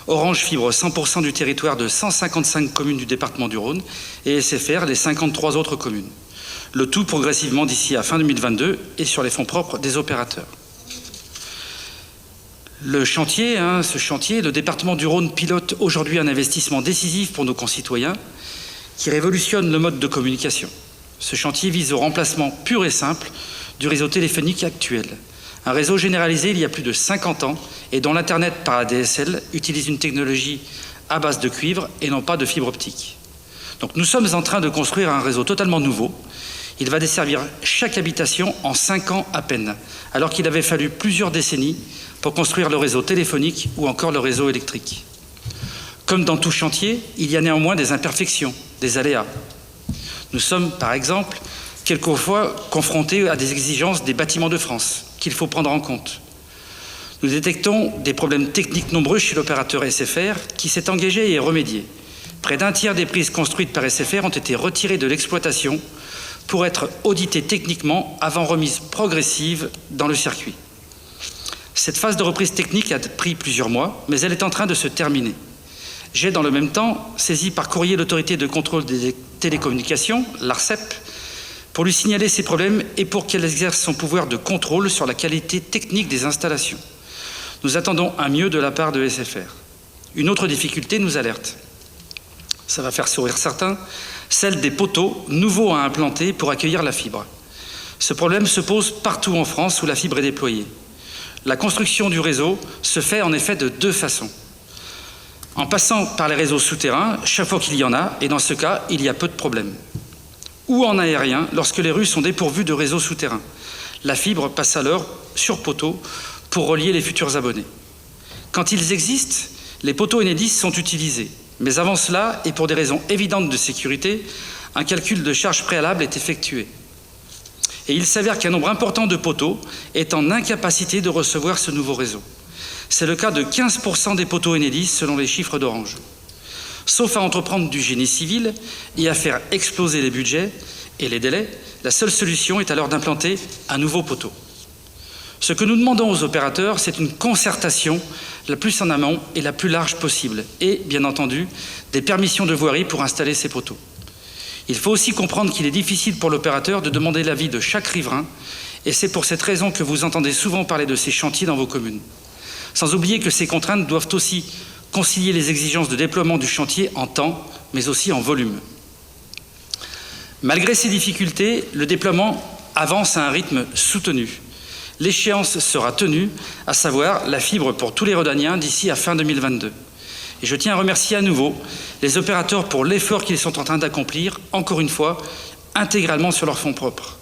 Orange fibre 100% du territoire de 155 communes du département du Rhône et SFR les 53 autres communes. Le tout progressivement d'ici à fin 2022 et sur les fonds propres des opérateurs. Le chantier, le département du Rhône pilote aujourd'hui un investissement décisif pour nos concitoyens qui révolutionne le mode de communication. Ce chantier vise au remplacement pur et simple du réseau téléphonique actuel. Un réseau généralisé il y a plus de 50 ans et dont l'Internet par ADSL utilise une technologie à base de cuivre et non pas de fibre optique. Donc nous sommes en train de construire un réseau totalement nouveau. Il va desservir chaque habitation en 5 ans à peine, alors qu'il avait fallu plusieurs décennies pour construire le réseau téléphonique ou encore le réseau électrique. Comme dans tout chantier, il y a néanmoins des imperfections, des aléas. Nous sommes, par exemple, quelquefois confrontés à des exigences des bâtiments de France qu'il faut prendre en compte. Nous détectons des problèmes techniques nombreux chez l'opérateur SFR qui s'est engagé à y remédier, près d'un tiers des prises construites par SFR ont été retirées de l'exploitation pour être auditées techniquement avant remise progressive dans le circuit. Cette phase de reprise technique a pris plusieurs mois, mais elle est en train de se terminer. J'ai dans le même temps saisi par courrier l'autorité de contrôle des télécommunications, l'ARCEP, pour lui signaler ces problèmes et pour qu'elle exerce son pouvoir de contrôle sur la qualité technique des installations. Nous attendons un mieux de la part de SFR. Une autre difficulté nous alerte. Ça va faire sourire certains, celle des poteaux nouveaux à implanter pour accueillir la fibre. Ce problème se pose partout en France où la fibre est déployée. La construction du réseau se fait en effet de deux façons. En passant par les réseaux souterrains, chaque fois qu'il y en a, et dans ce cas, il y a peu de problèmes. Ou en aérien, lorsque les rues sont dépourvues de réseaux souterrains. La fibre passe alors sur poteaux pour relier les futurs abonnés. Quand ils existent, les poteaux Enedis sont utilisés. Mais avant cela, et pour des raisons évidentes de sécurité, un calcul de charge préalable est effectué. Et il s'avère qu'un nombre important de poteaux est en incapacité de recevoir ce nouveau réseau. C'est le cas de 15% des poteaux Enedis selon les chiffres d'Orange. Sauf à entreprendre du génie civil et à faire exploser les budgets et les délais, la seule solution est alors d'implanter un nouveau poteau. Ce que nous demandons aux opérateurs, c'est une concertation la plus en amont et la plus large possible, et, bien entendu, des permissions de voirie pour installer ces poteaux. Il faut aussi comprendre qu'il est difficile pour l'opérateur de demander l'avis de chaque riverain, et c'est pour cette raison que vous entendez souvent parler de ces chantiers dans vos communes. Sans oublier que ces contraintes doivent aussi concilier les exigences de déploiement du chantier en temps, mais aussi en volume. Malgré ces difficultés, le déploiement avance à un rythme soutenu. L'échéance sera tenue, à savoir la fibre pour tous les Rhodaniens d'ici à fin 2022. Et je tiens à remercier à nouveau les opérateurs pour l'effort qu'ils sont en train d'accomplir, encore une fois, intégralement sur leurs fonds propres.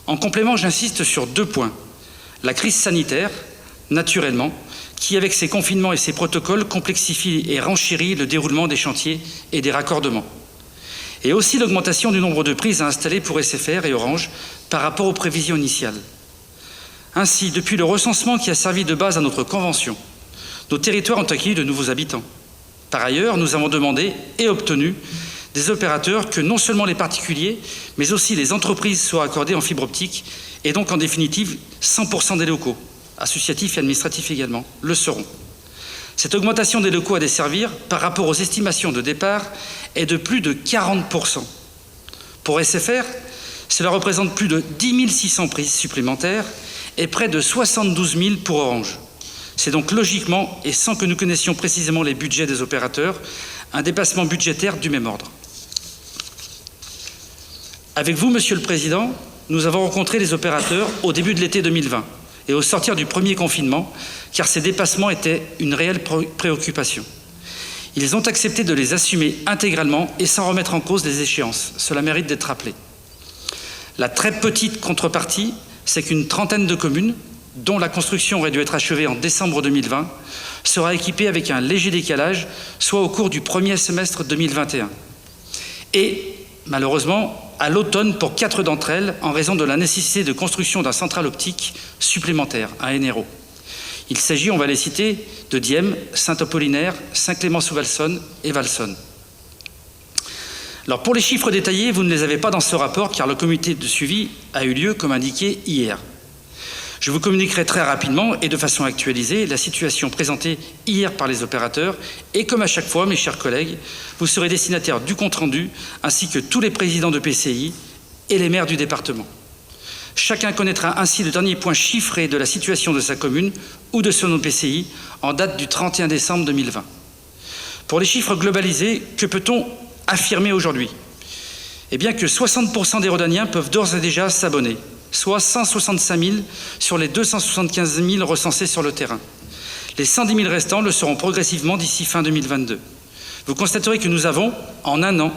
En complément, j'insiste sur deux points. La crise sanitaire, naturellement, qui, avec ses confinements et ses protocoles, complexifie et renchérit le déroulement des chantiers et des raccordements. Et aussi l'augmentation du nombre de prises à installer pour SFR et Orange par rapport aux prévisions initiales. Ainsi, depuis le recensement qui a servi de base à notre convention, nos territoires ont accueilli de nouveaux habitants. Par ailleurs, nous avons demandé et obtenu des opérateurs que non seulement les particuliers, mais aussi les entreprises soient accordées en fibre optique et donc en définitive 100% des locaux, associatifs et administratifs également, le seront. Cette augmentation des locaux à desservir par rapport aux estimations de départ est de plus de 40%. Pour SFR, cela représente plus de 10 600 prises supplémentaires et près de 72 000 pour Orange. C'est donc logiquement, et sans que nous connaissions précisément les budgets des opérateurs, un dépassement budgétaire du même ordre. Avec vous, Monsieur le Président, nous avons rencontré les opérateurs au début de l'été 2020 et au sortir du premier confinement, car ces dépassements étaient une réelle préoccupation. Ils ont accepté de les assumer intégralement et sans remettre en cause les échéances. Cela mérite d'être rappelé. La très petite contrepartie, c'est qu'une trentaine de communes, dont la construction aurait dû être achevée en décembre 2020, sera équipée avec un léger décalage, soit au cours du premier semestre 2021. Et, malheureusement, à l'automne pour 4 d'entre elles, en raison de la nécessité de construction d'un central optique supplémentaire, un NRO. Il s'agit, on va les citer, de Dieppe, Saint-Apollinaire, Saint-Clément-sous-Valsonne et Valsonne. Alors pour les chiffres détaillés, vous ne les avez pas dans ce rapport car le comité de suivi a eu lieu comme indiqué hier. Je vous communiquerai très rapidement et de façon actualisée la situation présentée hier par les opérateurs et comme à chaque fois, mes chers collègues, vous serez destinataires du compte-rendu ainsi que tous les présidents de PCI et les maires du département. Chacun connaîtra ainsi le dernier point chiffré de la situation de sa commune ou de son EPCI en date du 31 décembre 2020. Pour les chiffres globalisés, que peut-on affirmer aujourd'hui? Eh bien que 60% des Rhodaniens peuvent d'ores et déjà s'abonner, soit 165 000 sur les 275 000 recensés sur le terrain. Les 110 000 restants le seront progressivement d'ici fin 2022. Vous constaterez que nous avons, en un an,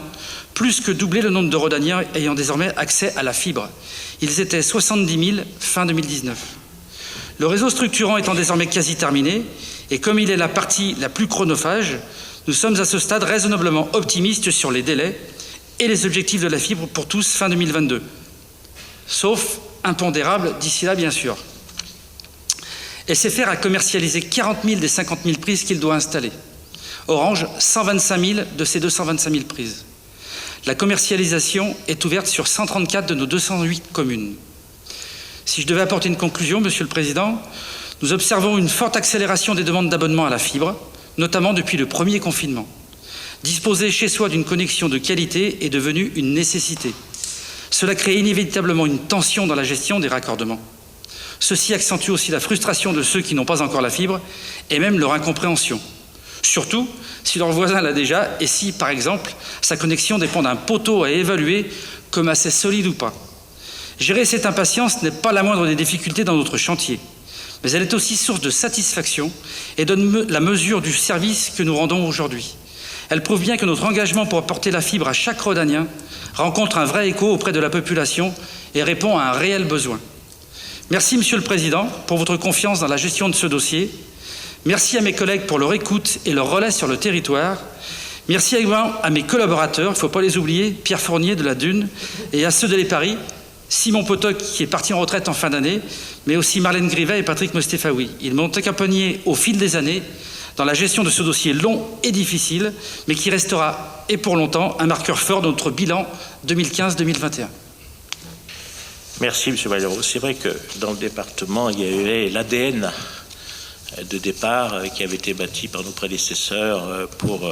plus que doublé le nombre de Rhodaniens ayant désormais accès à la fibre. Ils étaient 70 000 fin 2019. Le réseau structurant étant désormais quasi terminé, et comme il est la partie la plus chronophage, nous sommes à ce stade raisonnablement optimistes sur les délais et les objectifs de la fibre pour tous fin 2022. Sauf impondérable d'ici là, bien sûr. SFR a commercialisé 40 000 des 50 000 prises qu'il doit installer. Orange, 125 000 de ces 225 000 prises. La commercialisation est ouverte sur 134 de nos 208 communes. Si je devais apporter une conclusion, Monsieur le Président, nous observons une forte accélération des demandes d'abonnement à la fibre, notamment depuis le premier confinement. Disposer chez soi d'une connexion de qualité est devenu une nécessité. Cela crée inévitablement une tension dans la gestion des raccordements. Ceci accentue aussi la frustration de ceux qui n'ont pas encore la fibre et même leur incompréhension. Surtout si leur voisin l'a déjà et si, par exemple, sa connexion dépend d'un poteau à évaluer comme assez solide ou pas. Gérer cette impatience n'est pas la moindre des difficultés dans notre chantier, mais elle est aussi source de satisfaction et donne la mesure du service que nous rendons aujourd'hui. Elle prouve bien que notre engagement pour apporter la fibre à chaque Rhodanien rencontre un vrai écho auprès de la population et répond à un réel besoin. Merci, Monsieur le Président, pour votre confiance dans la gestion de ce dossier. Merci à mes collègues pour leur écoute et leur relais sur le territoire. Merci également à mes collaborateurs, il ne faut pas les oublier, Pierre Fournier de la Dune, et à ceux de l'EPARI, Simon Potoc qui est parti en retraite en fin d'année, mais aussi Marlène Grivet et Patrick Mostefaoui. Ils m'ont accompagné au fil des années dans la gestion de ce dossier long et difficile, mais qui restera, et pour longtemps, un marqueur fort de notre bilan 2015-2021. Merci, M. Malheureux. C'est vrai que dans le département, il y avait l'ADN de départ qui avait été bâti par nos prédécesseurs pour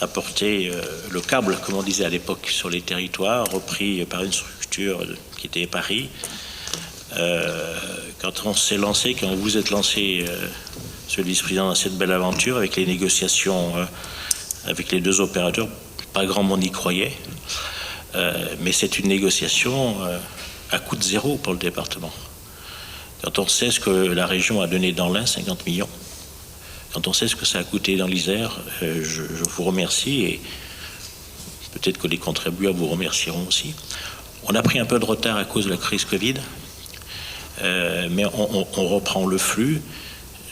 apporter le câble, comme on disait à l'époque, sur les territoires, repris par une structure qui était Paris. Quand on s'est lancé, quand vous vous êtes lancé, Monsieur le Vice-président, dans cette belle aventure, avec les négociations avec les deux opérateurs, pas grand monde y croyait, mais c'est une négociation à coût de zéro pour le département. Quand on sait ce que la région a donné dans l'Ain, 50 millions, quand on sait ce que ça a coûté dans l'Isère, je vous remercie et peut-être que les contribuables vous remercieront aussi. On a pris un peu de retard à cause de la crise Covid, mais on reprend le flux.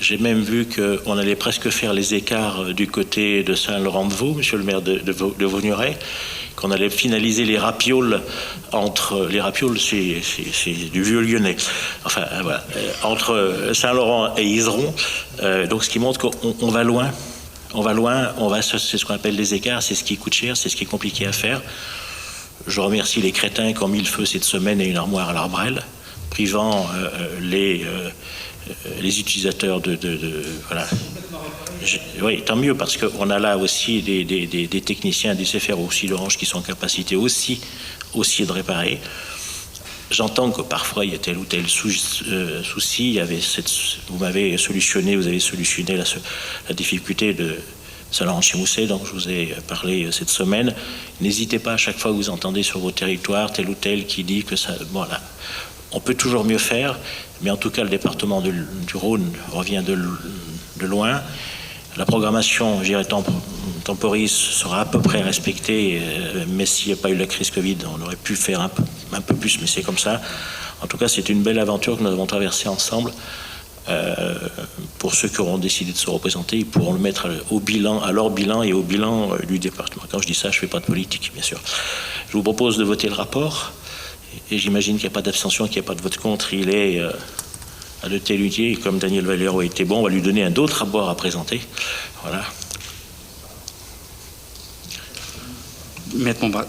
J'ai même vu qu'on allait presque faire les écarts du côté de Saint-Laurent-de-Vaux, monsieur le maire de Vaugneray, qu'on allait finaliser les rapioles entre... Les rapioles, c'est du vieux lyonnais. Enfin, voilà. Entre Saint-Laurent et Iseron. Donc, ce qui montre qu'on va loin. On va loin. C'est ce qu'on appelle les écarts. C'est ce qui coûte cher. C'est ce qui est compliqué à faire. Je remercie les crétins qui ont mis le feu cette semaine à une armoire à l'Arbrel, privant les utilisateurs voilà. Oui, tant mieux, parce qu'on a là aussi des techniciens des SFR aussi d'Orange qui sont en capacité aussi de réparer. J'entends que parfois il y a tel ou tel souci. Il y avait vous avez solutionné la difficulté de Saint-Laurent-de-Chimousset, dont je vous ai parlé cette semaine. N'hésitez pas à chaque fois que vous entendez sur vos territoires tel ou tel qui dit que ça... Voilà. On peut toujours mieux faire, mais en tout cas, le département du Rhône revient de loin. La programmation, je dirais, temporis sera à peu près respectée, mais s'il n'y a pas eu la crise Covid, on aurait pu faire un peu plus, mais c'est comme ça. En tout cas, c'est une belle aventure que nous avons traversée ensemble. Pour ceux qui auront décidé de se représenter, ils pourront le mettre à leur bilan et au bilan du département. Quand je dis ça, je ne fais pas de politique, bien sûr. Je vous propose de voter le rapport. Et j'imagine qu'il n'y a pas d'abstention, qu'il n'y a pas de vote contre. Il est à de tel utier. Et comme Daniel Valero a été bon, on va lui donner un autre rapport à présenter. Voilà.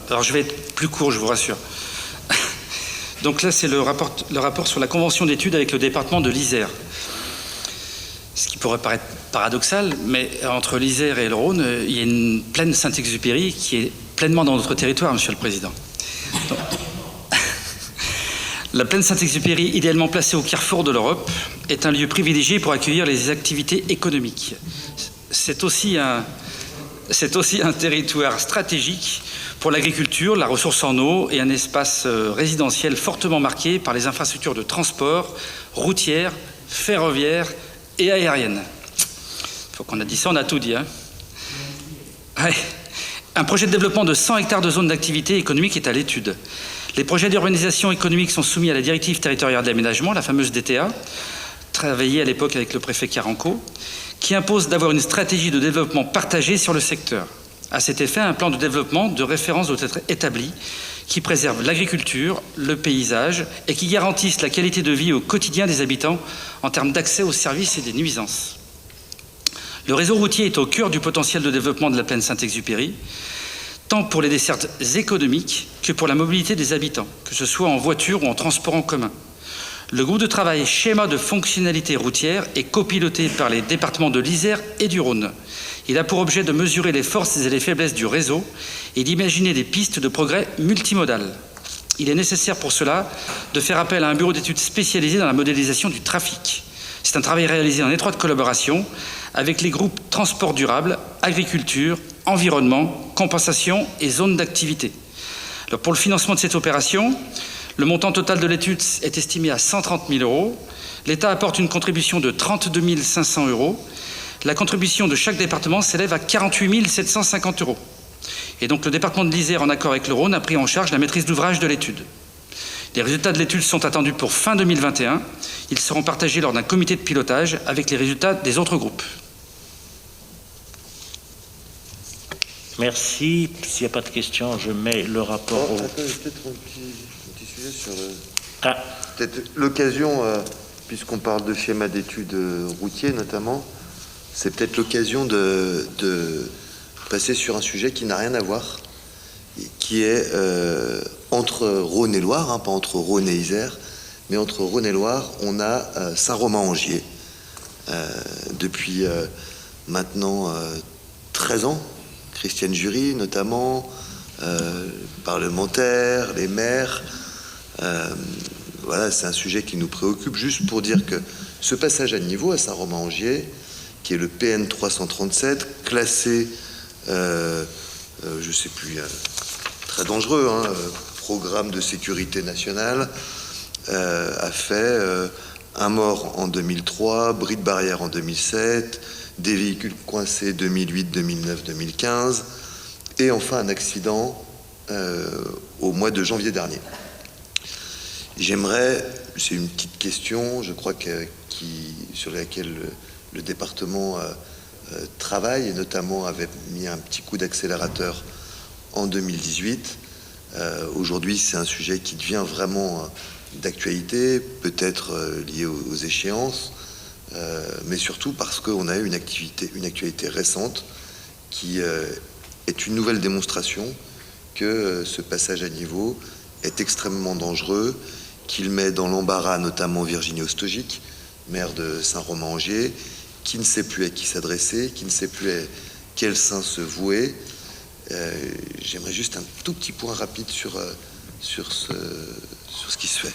Alors je vais être plus court, je vous rassure. Donc là, c'est le rapport sur la convention d'études avec le département de l'Isère. Ce qui pourrait paraître paradoxal, mais entre l'Isère et le Rhône, il y a une plaine Saint-Exupéry qui est pleinement dans notre territoire, Monsieur le Président. Donc, la plaine Saint-Exupéry, idéalement placée au carrefour de l'Europe, est un lieu privilégié pour accueillir les activités économiques. C'est aussi un territoire stratégique pour l'agriculture, la ressource en eau et un espace résidentiel fortement marqué par les infrastructures de transport, routières, ferroviaires et aériennes. Il faut qu'on a dit ça, on a tout dit. Hein. Ouais. Un projet de développement de 100 hectares de zones d'activité économique est à l'étude. Les projets d'urbanisation économique sont soumis à la directive territoriale d'aménagement, la fameuse DTA, travaillée à l'époque avec le préfet Caranco, qui impose d'avoir une stratégie de développement partagée sur le secteur. À cet effet, un plan de développement de référence doit être établi qui préserve l'agriculture, le paysage et qui garantisse la qualité de vie au quotidien des habitants en termes d'accès aux services et des nuisances. Le réseau routier est au cœur du potentiel de développement de la plaine Saint-Exupéry, tant pour les dessertes économiques que pour la mobilité des habitants, que ce soit en voiture ou en transport en commun. Le groupe de travail Schéma de fonctionnalité routière est copiloté par les départements de l'Isère et du Rhône. Il a pour objet de mesurer les forces et les faiblesses du réseau et d'imaginer des pistes de progrès multimodales. Il est nécessaire pour cela de faire appel à un bureau d'études spécialisé dans la modélisation du trafic. C'est un travail réalisé en étroite collaboration avec les groupes transport durable, agriculture, environnement, compensation et zones d'activité. Alors pour le financement de cette opération, le montant total de l'étude est estimé à 130 000 €. L'État apporte une contribution de 32 500 €. La contribution de chaque département s'élève à 48 750 €. Et donc le département de l'Isère, en accord avec le Rhône, a pris en charge la maîtrise d'ouvrage de l'étude. Les résultats de l'étude sont attendus pour fin 2021. Ils seront partagés lors d'un comité de pilotage avec les résultats des autres groupes. Merci. S'il n'y a pas de questions, je mets le rapport au... Peut-être un petit sujet sur le... Ah. Peut-être l'occasion, puisqu'on parle de schéma d'études routiers notamment, c'est peut-être l'occasion de passer sur un sujet qui n'a rien à voir, qui est entre Rhône et Loire, hein, pas entre Rhône et Isère, mais entre Rhône et Loire, on a Saint-Romain-Angier. Depuis maintenant 13 ans, Christiane Jury notamment, parlementaires, les maires, voilà, c'est un sujet qui nous préoccupe, juste pour dire que ce passage à niveau à Saint-Romain-Angier, qui est le PN 337, classé, je sais plus, très dangereux, hein, programme de sécurité nationale, a fait un mort en 2003, bris de barrière en 2007, des véhicules coincés 2008, 2009, 2015, et enfin un accident au mois de janvier dernier. J'aimerais, c'est une petite question, je crois sur laquelle le département travaille, et notamment avait mis un petit coup d'accélérateur en 2018. Aujourd'hui, c'est un sujet qui devient vraiment d'actualité, peut-être lié aux échéances, mais surtout parce qu'on a eu une actualité récente qui est une nouvelle démonstration que ce passage à niveau est extrêmement dangereux, qu'il met dans l'embarras notamment Virginie Ostojic, maire de Saint-Romain-Angier, qui ne sait plus à qui s'adresser, qui ne sait plus à quel sein se vouer. J'aimerais juste un tout petit point rapide sur ce qui se fait.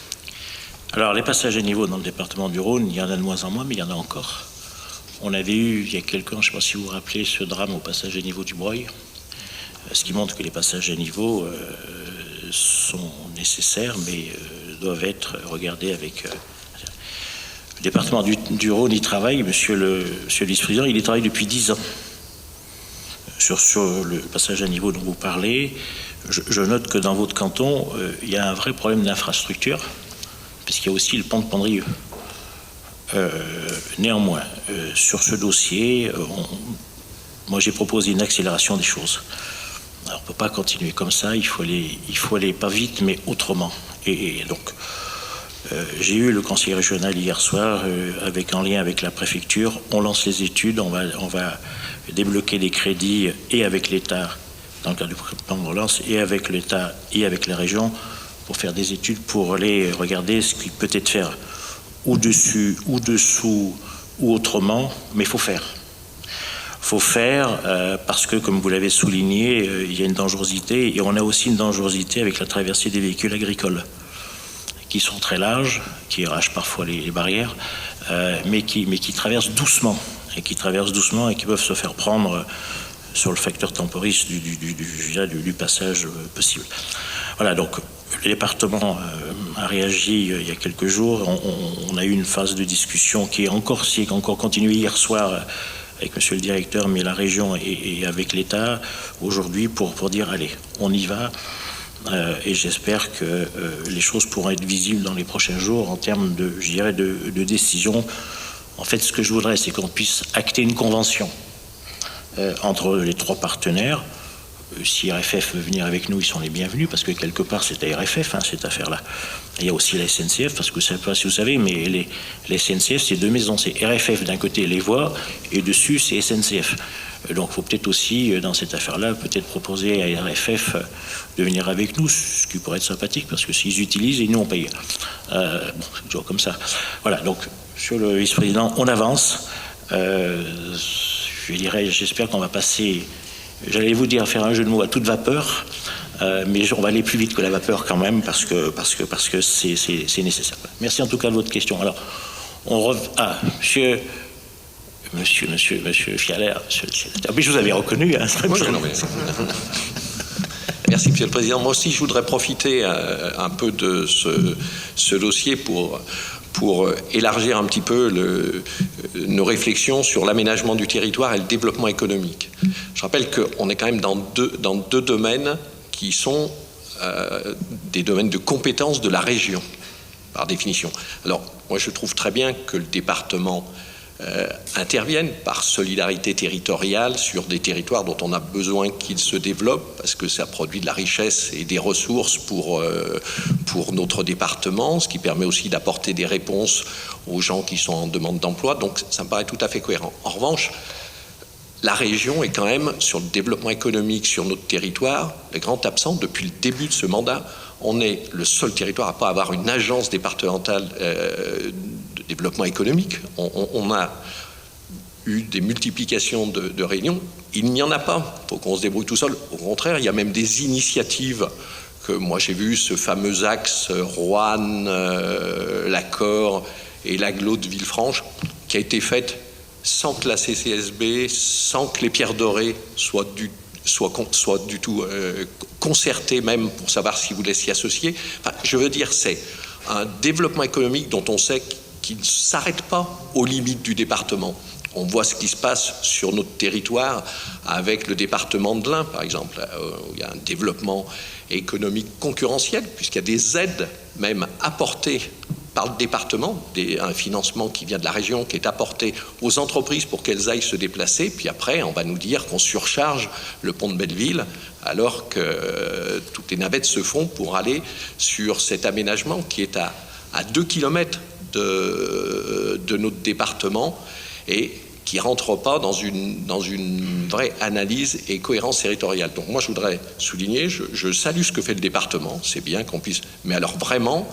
Alors, les passages à niveau dans le département du Rhône, il y en a de moins en moins, mais il y en a encore. On avait eu, il y a quelques ans, je ne sais pas si vous vous rappelez, ce drame au passage à niveau du Breuil, ce qui montre que les passages à niveau sont nécessaires, mais doivent être regardés avec... Le département du Rhône y travaille, monsieur le vice-président, il y travaille depuis 10 ans. Sur le passage à niveau dont vous parlez, je note que dans votre canton, il y a un vrai problème d'infrastructure, puisqu'il y a aussi le pont de Pendrieux. Néanmoins, sur ce dossier, moi j'ai proposé une accélération des choses. Alors, on ne peut pas continuer comme ça, il faut aller pas vite, mais autrement. Et donc, j'ai eu le conseiller régional hier soir, en lien avec la préfecture. On lance les études, on va débloquer des crédits et avec l'État, dans le cadre du plan de relance, et avec l'État et avec la région, pour faire des études, pour aller regarder ce qui peut être fait au-dessus, ou dessous, ou autrement, mais il faut faire. Il faut faire parce que, comme vous l'avez souligné, il y a une dangerosité, et on a aussi une dangerosité avec la traversée des véhicules agricoles, qui sont très larges, qui arrachent parfois les barrières, mais qui traversent doucement, et qui peuvent se faire prendre sur le facteur temporis du passage possible. Voilà, donc le département a réagi il y a quelques jours. On a eu une phase de discussion qui est encore continuée hier soir avec monsieur le directeur, mais la région et avec l'État aujourd'hui pour dire allez, on y va. Et j'espère que les choses pourront être visibles dans les prochains jours en termes de décision. En fait, ce que je voudrais, c'est qu'on puisse acter une convention entre les trois partenaires si RFF veut venir avec nous, ils sont les bienvenus, parce que quelque part, c'est à RFF, cette affaire-là. Il y a aussi la SNCF, parce que je ne sais pas si vous savez, mais les SNCF, c'est 2 maisons. C'est RFF d'un côté, les voies, et dessus, c'est SNCF. Donc, il faut peut-être aussi, dans cette affaire-là, peut-être proposer à RFF de venir avec nous, ce qui pourrait être sympathique, parce que s'ils utilisent, et nous, on paye. C'est toujours comme ça. Voilà, donc, monsieur le vice-président, on avance. Je dirais, j'espère qu'on va passer... J'allais vous dire faire un jeu de mots à toute vapeur, mais on va aller plus vite que la vapeur quand même, parce que c'est nécessaire. Merci en tout cas de votre question. Alors, Monsieur Fialer, mais je vous avais reconnu. Merci, Monsieur le Président. Moi aussi, je voudrais profiter un peu de ce dossier pour élargir un petit peu nos réflexions sur l'aménagement du territoire et le développement économique. Je rappelle qu'on est quand même dans deux domaines qui sont des domaines de compétence de la région, par définition. Alors, moi, je trouve très bien que le département interviennent par solidarité territoriale sur des territoires dont on a besoin qu'ils se développent, parce que ça produit de la richesse et des ressources pour notre département, ce qui permet aussi d'apporter des réponses aux gens qui sont en demande d'emploi. Donc ça me paraît tout à fait cohérent. En revanche, la région est quand même, sur le développement économique sur notre territoire, le grand absent depuis le début de ce mandat. On est le seul territoire à ne pas avoir une agence départementale de développement économique. On a eu des multiplications de réunions. Il n'y en a pas. Il faut qu'on se débrouille tout seul. Au contraire, il y a même des initiatives que moi j'ai vues, ce fameux axe Roanne, l'Accord et l'agglo de Villefranche, qui a été faite sans que la CCSB, sans que les Pierres Dorées soient du tout concertées même pour savoir si vous voulez s'y associer. Enfin, je veux dire, c'est un développement économique dont on sait qu'il ne s'arrête pas aux limites du département. On voit ce qui se passe sur notre territoire avec le département de l'Ain, par exemple, où il y a un développement économique concurrentiel, puisqu'il y a des aides même apportées par le département, un financement qui vient de la région, qui est apporté aux entreprises pour qu'elles aillent se déplacer. Puis après, on va nous dire qu'on surcharge le pont de Belleville, alors que toutes les navettes se font pour aller sur cet aménagement qui est à 2 kilomètres de notre département et qui ne rentre pas dans une vraie analyse et cohérence territoriale. Donc moi, je voudrais souligner, je salue ce que fait le département, c'est bien qu'on puisse... Mais alors vraiment...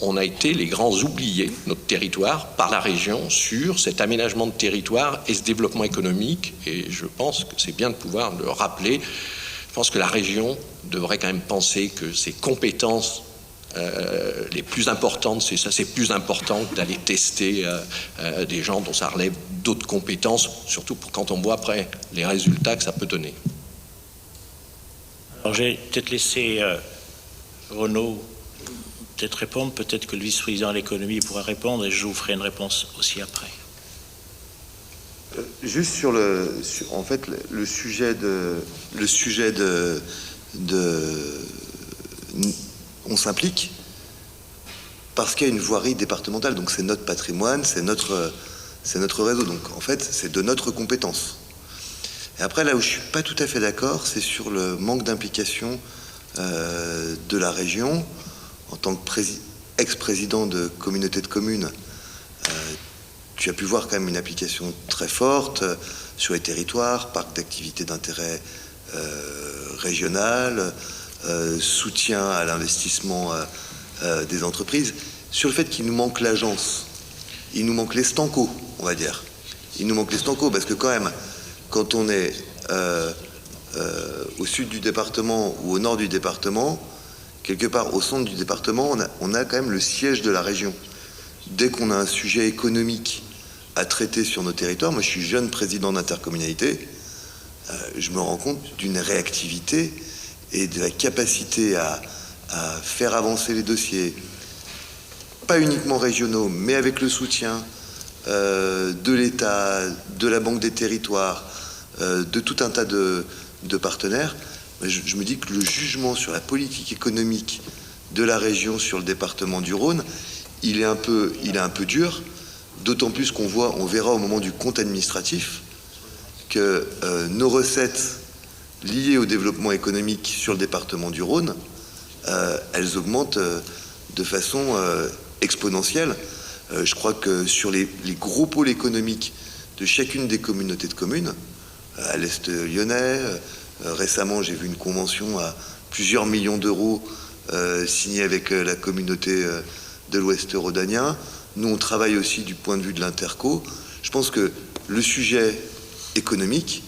on a été les grands oubliés, notre territoire, par la région, sur cet aménagement de territoire et ce développement économique. Et je pense que c'est bien de pouvoir le rappeler. Je pense que la région devrait quand même penser que ses compétences les plus importantes, c'est plus important que d'aller tester des gens dont ça relève d'autres compétences, surtout quand on voit après les résultats que ça peut donner. Alors j'ai peut-être laissé Renaud peut-être répondre, peut-être que le vice-président de l'économie pourra répondre et je vous ferai une réponse aussi après. Juste sur en fait le sujet de on s'implique parce qu'il y a une voirie départementale, donc c'est notre patrimoine, c'est notre réseau, donc en fait c'est de notre compétence. Et après là où je suis pas tout à fait d'accord, c'est sur le manque d'implication de la région. En tant que ex-président de communauté de communes, tu as pu voir quand même une application très forte sur les territoires, parc d'activités d'intérêt régional, soutien à l'investissement des entreprises. Sur le fait qu'il nous manque l'agence, il nous manque les stancos, on va dire. Il nous manque les stancos parce que quand même, quand on est au sud du département ou au nord du département, quelque part au centre du département, on a quand même le siège de la région. Dès qu'on a un sujet économique à traiter sur nos territoires, moi je suis jeune président d'intercommunalité, je me rends compte d'une réactivité et de la capacité à faire avancer les dossiers, pas uniquement régionaux, mais avec le soutien de l'État, de la Banque des Territoires, de tout un tas de partenaires. Je me dis que le jugement sur la politique économique de la région sur le département du Rhône, il est un peu dur, d'autant plus on verra au moment du compte administratif que nos recettes liées au développement économique sur le département du Rhône, elles augmentent de façon exponentielle. Je crois que sur les gros pôles économiques de chacune des communautés de communes, à l'Est lyonnais, récemment j'ai vu une convention à plusieurs millions d'euros signée avec la communauté de l'Ouest rhodanien. Nous, on travaille aussi du point de vue de l'Interco. Je pense que le sujet économique,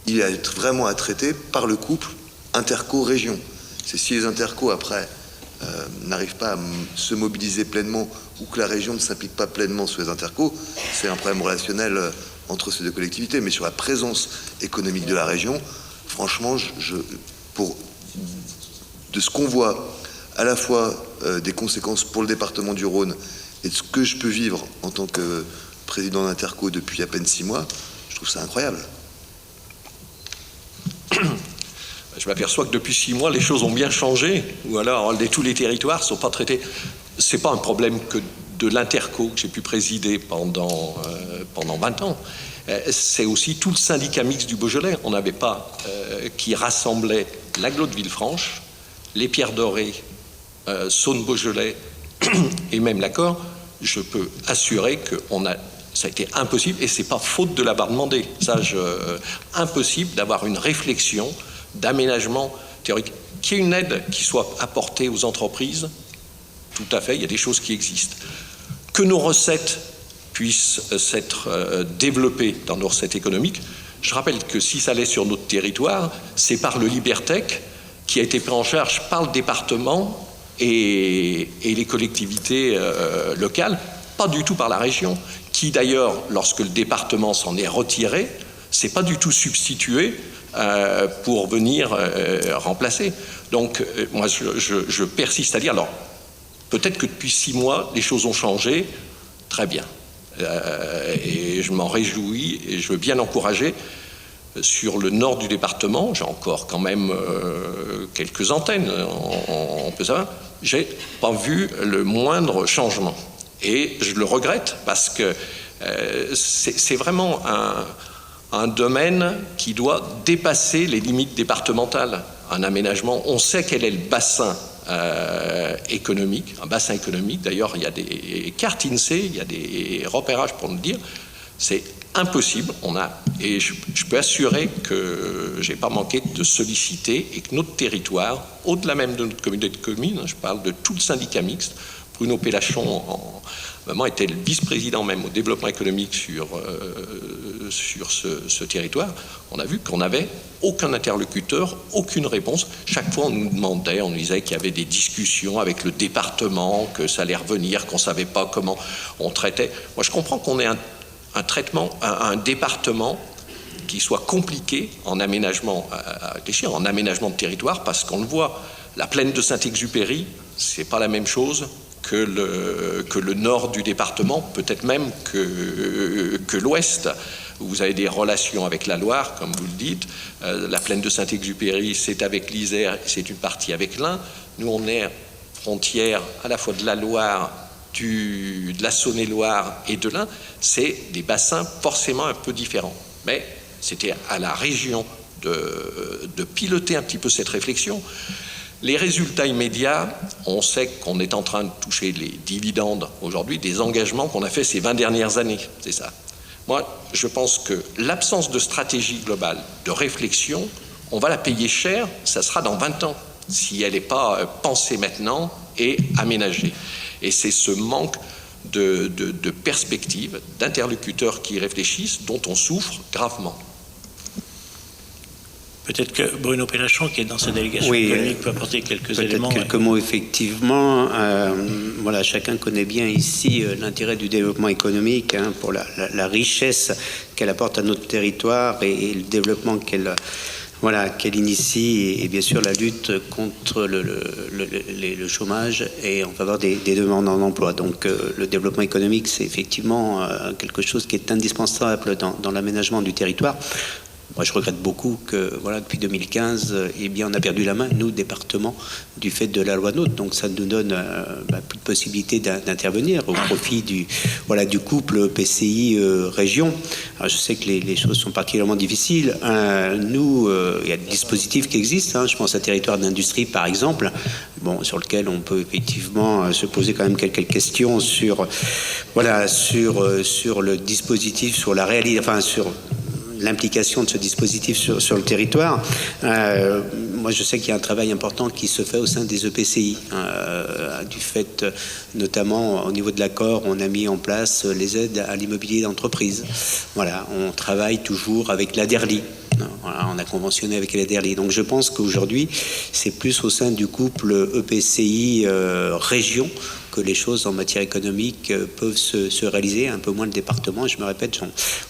il est vraiment à traiter par le couple Interco-région. C'est si les Interco, après, n'arrivent pas à se mobiliser pleinement ou que la région ne s'implique pas pleinement sur les Interco, c'est un problème relationnel entre ces deux collectivités. Mais sur la présence économique de la région, franchement, de ce qu'on voit à la fois des conséquences pour le département du Rhône et de ce que je peux vivre en tant que président d'Interco depuis à peine 6 mois, je trouve ça incroyable. Je m'aperçois que depuis 6 mois, les choses ont bien changé, ou alors tous les territoires ne sont pas traités. Ce n'est pas un problème que de l'Interco que j'ai pu présider pendant 20 ans. C'est aussi tout le syndicat mixte du Beaujolais. On n'avait pas qui rassemblait l'agglo de Villefranche, les Pierres Dorées, Saône-Beaujolais et même l'Accord. Je peux assurer que ça a été impossible, et c'est pas faute de l'avoir demandé. Impossible d'avoir une réflexion d'aménagement théorique, qu'il y ait une aide qui soit apportée aux entreprises. Tout à fait, il y a des choses qui existent. Que nos recettes puissent s'être développées dans nos recettes économiques. Je rappelle que si ça allait sur notre territoire, c'est par le Libertech qui a été pris en charge par le département et les collectivités locales, pas du tout par la région, qui d'ailleurs, lorsque le département s'en est retiré, s'est pas du tout substitué pour venir remplacer. Donc, moi, je persiste à dire, alors, peut-être que depuis 6 mois, les choses ont changé, très bien. Et je m'en réjouis, et je veux bien encourager. Sur le nord du département, j'ai encore quand même quelques antennes, on peut savoir, j'ai pas vu le moindre changement. Et je le regrette parce que c'est vraiment un domaine qui doit dépasser les limites départementales. Un aménagement, on sait quel est le bassin économique, un bassin économique, d'ailleurs il y a des cartes INSEE, il y a des repérages pour le dire, c'est impossible, et je peux assurer que j'ai pas manqué de solliciter et que notre territoire, au-delà même de notre communauté de communes, je parle de tout le syndicat mixte. Bruno Pélachon vraiment était le vice-président même au développement économique sur ce territoire. On a vu qu'on n'avait aucun interlocuteur, aucune réponse. Chaque fois on nous demandait, on nous disait qu'il y avait des discussions avec le département, que ça allait revenir, qu'on ne savait pas comment on traitait. Moi je comprends qu'on ait un traitement, un département qui soit compliqué en aménagement, à réfléchir, en aménagement de territoire, parce qu'on le voit, la plaine de Saint-Exupéry, c'est pas la même chose que le nord du département, peut-être même que l'ouest, où vous avez des relations avec la Loire, comme vous le dites. La plaine de Saint-Exupéry, c'est avec l'Isère, c'est une partie avec l'Ain. Nous, on est frontière à la fois de la Loire, de la Saône-et-Loire et de l'Ain. C'est des bassins forcément un peu différents. Mais c'était à la région de piloter un petit peu cette réflexion. Les résultats immédiats, on sait qu'on est en train de toucher les dividendes aujourd'hui des engagements qu'on a fait ces 20 dernières années, c'est ça. Moi, je pense que l'absence de stratégie globale, de réflexion, on va la payer cher, ça sera dans 20 ans, si elle n'est pas pensée maintenant et aménagée. Et c'est ce manque de perspective, d'interlocuteurs qui réfléchissent, dont on souffre gravement. Peut-être que Bruno Pélachon, qui est dans sa délégation économique, peut apporter quelques éléments. Quelques mots, effectivement. Voilà, chacun connaît bien ici l'intérêt du développement économique pour la richesse qu'elle apporte à notre territoire et le développement qu'elle initie, et bien sûr la lutte contre le chômage et en faveur des demandeurs d'emploi. Donc le développement économique, c'est effectivement quelque chose qui est indispensable dans l'aménagement du territoire. moi je regrette beaucoup que voilà, depuis 2015, eh bien, on a perdu la main, nous, département, du fait de la loi NOTRe. Donc ça nous donne plus de possibilités d'intervenir au profit du couple PCI-région. Alors je sais que les choses sont particulièrement difficiles. Nous, il y a des dispositifs qui existent. Je pense à Territoire d'Industrie, par exemple, sur lequel on peut effectivement se poser quand même quelques questions sur le dispositif, sur la réalité, sur l'implication de ce dispositif sur le territoire. Moi, je sais qu'il y a un travail important qui se fait au sein des EPCI, du fait, notamment au niveau de l'accord, on a mis en place les aides à l'immobilier d'entreprise. Voilà, on travaille toujours avec la DERLI. Voilà, on a conventionné avec la DERLI. Donc je pense qu'aujourd'hui, c'est plus au sein du couple EPCI région que les choses en matière économique peuvent se réaliser, un peu moins le département. Et je me répète,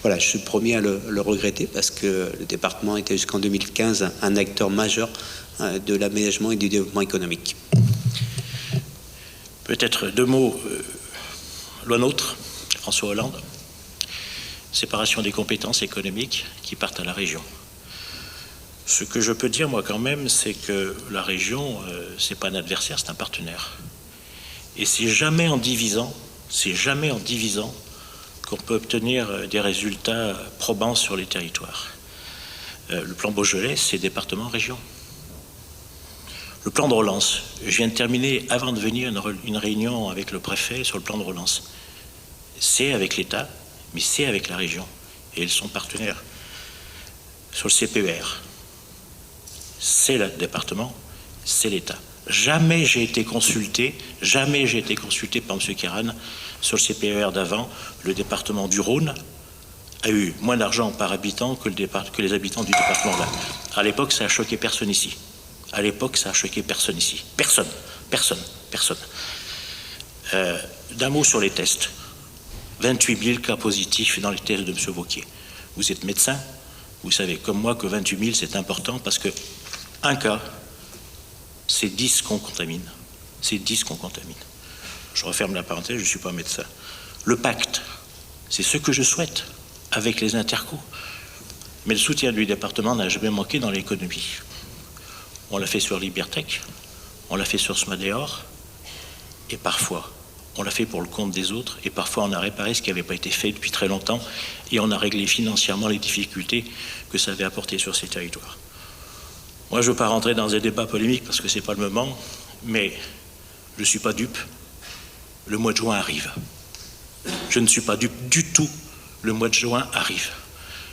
je suis le premier à le regretter parce que le département était jusqu'en 2015 un acteur majeur de l'aménagement et du développement économique. Peut-être deux mots. Loi NOTRe, François Hollande, séparation des compétences économiques qui partent à la région. Ce que je peux dire, moi, quand même, c'est que la région, c'est pas un adversaire, c'est un partenaire. Et c'est jamais en divisant qu'on peut obtenir des résultats probants sur les territoires. Le plan Beaujolais, c'est département-région. Le plan de relance, je viens de terminer, avant de venir, une réunion avec le préfet sur le plan de relance. C'est avec l'État, mais c'est avec la région. Et ils sont partenaires. Sur le CPER, c'est le département, c'est l'État. Jamais j'ai été consulté par M. Kéran sur le CPER d'avant. Le département du Rhône a eu moins d'argent par habitant que les habitants du département là. À l'époque, ça a choqué personne ici. Personne. D'un mot sur les tests. 28 000 cas positifs dans les tests de M. Wauquiez. Vous êtes médecin, vous savez comme moi que 28 000 c'est important parce que un cas, c'est 10 qu'on contamine. Je referme la parenthèse, je ne suis pas médecin. Le pacte, c'est ce que je souhaite avec les intercos. Mais le soutien du département n'a jamais manqué dans l'économie. On l'a fait sur Libertech, on l'a fait sur Smadeor, et parfois, on l'a fait pour le compte des autres, et parfois on a réparé ce qui n'avait pas été fait depuis très longtemps, et on a réglé financièrement les difficultés que ça avait apporté sur ces territoires. Moi, je ne veux pas rentrer dans un débat polémique parce que ce n'est pas le moment, mais je ne suis pas dupe. Le mois de juin arrive. Je ne suis pas dupe du tout. Le mois de juin arrive.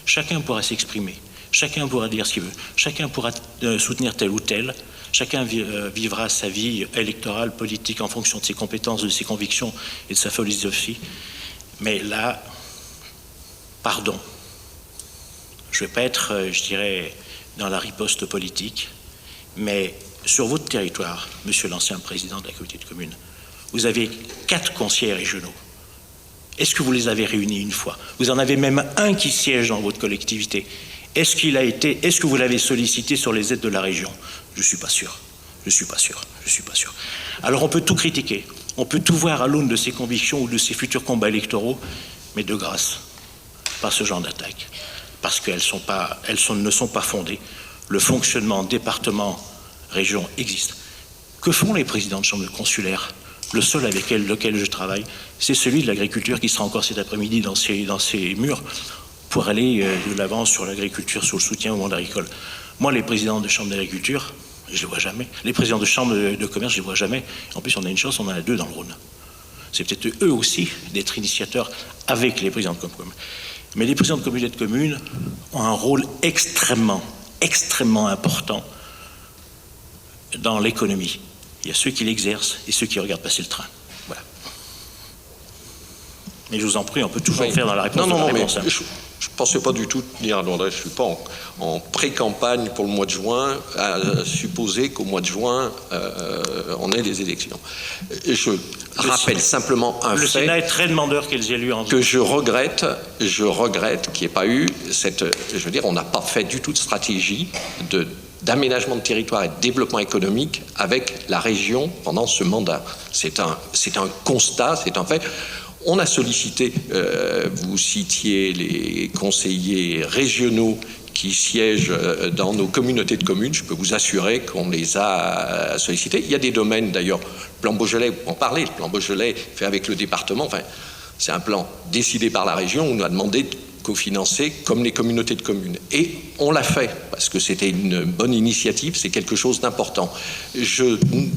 Chacun pourra s'exprimer. Chacun pourra dire ce qu'il veut. Chacun pourra soutenir tel ou tel. Chacun vivra sa vie électorale, politique en fonction de ses compétences, de ses convictions et de sa philosophie. Mais là, pardon. Je ne vais pas être, je dirais, dans la riposte politique, mais sur votre territoire, monsieur l'ancien président de la communauté de communes, vous avez 4 conseillers régionaux. Est-ce que vous les avez réunis une fois? Vous en avez même un qui siège dans votre collectivité. Est-ce que vous l'avez sollicité sur les aides de la région? Je ne suis pas sûr. Alors on peut tout critiquer, on peut tout voir à l'aune de ses convictions ou de ses futurs combats électoraux, mais de grâce, pas ce genre d'attaque. Parce qu'elles ne sont pas fondées. Le fonctionnement département-région existe. Que font les présidents de chambre consulaire? Le seul avec lequel je travaille, c'est celui de l'agriculture qui sera encore cet après-midi dans ces murs pour aller de l'avant sur l'agriculture, sur le soutien au monde agricole. Moi, les présidents de chambre d'agriculture, je ne les vois jamais. Les présidents de chambre de commerce, je ne les vois jamais. En plus, on a une chance, on en a 2 dans le Rhône. C'est peut-être eux aussi d'être initiateurs avec les présidents de communes. Mais les présidents de communautés de communes ont un rôle extrêmement important dans l'économie. Il y a ceux qui l'exercent et ceux qui regardent passer le train. Voilà. Mais je vous en prie, on peut toujours faire dans la réponse. Je ne pensais pas du tout dire, je ne suis pas en pré-campagne pour le mois de juin, à supposer qu'au mois de juin, on ait des élections. Et je rappelle simplement un fait. Le Sénat est très demandeur qu'ils aient lieu en juin. Que je regrette qu'il n'y ait pas eu on n'a pas fait du tout de stratégie d'aménagement de territoire et de développement économique avec la région pendant ce mandat. C'est un constat, c'est un fait. On a sollicité, vous citiez les conseillers régionaux qui siègent dans nos communautés de communes. Je peux vous assurer qu'on les a sollicités. Il y a des domaines, d'ailleurs, plan Beaujolais, vous en parlez, le plan Beaujolais fait avec le département, enfin, c'est un plan décidé par la région, on nous a demandé de cofinancer comme les communautés de communes. Et on l'a fait, parce que c'était une bonne initiative, c'est quelque chose d'important. Je ne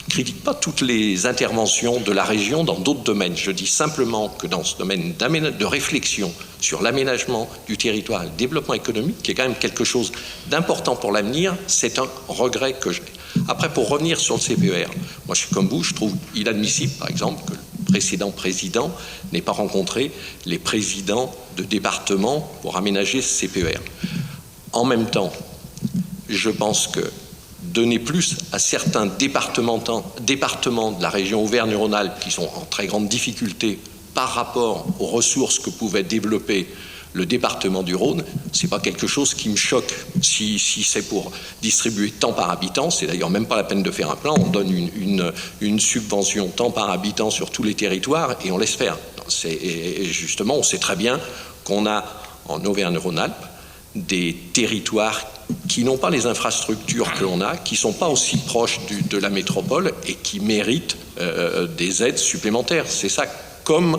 critique pas toutes les interventions de la région dans d'autres domaines. Je dis simplement que dans ce domaine de réflexion sur l'aménagement du territoire et le développement économique, qui est quand même quelque chose d'important pour l'avenir, c'est un regret que j'ai. Après, pour revenir sur le CPER, moi je suis comme vous, je trouve inadmissible, par exemple, que le précédent président n'ait pas rencontré les présidents de départements pour aménager ce CPER. En même temps, je pense que donner plus à certains départements de la région Auvergne-Rhône-Alpes qui sont en très grande difficulté par rapport aux ressources que pouvait développer le département du Rhône, c'est pas quelque chose qui me choque. Si c'est pour distribuer tant par habitant, c'est d'ailleurs même pas la peine de faire un plan, on donne une subvention tant par habitant sur tous les territoires et on laisse faire. Et justement, on sait très bien qu'on a en Auvergne-Rhône-Alpes des territoires qui n'ont pas les infrastructures que l'on a, qui ne sont pas aussi proches de la métropole et qui méritent des aides supplémentaires. C'est ça, comme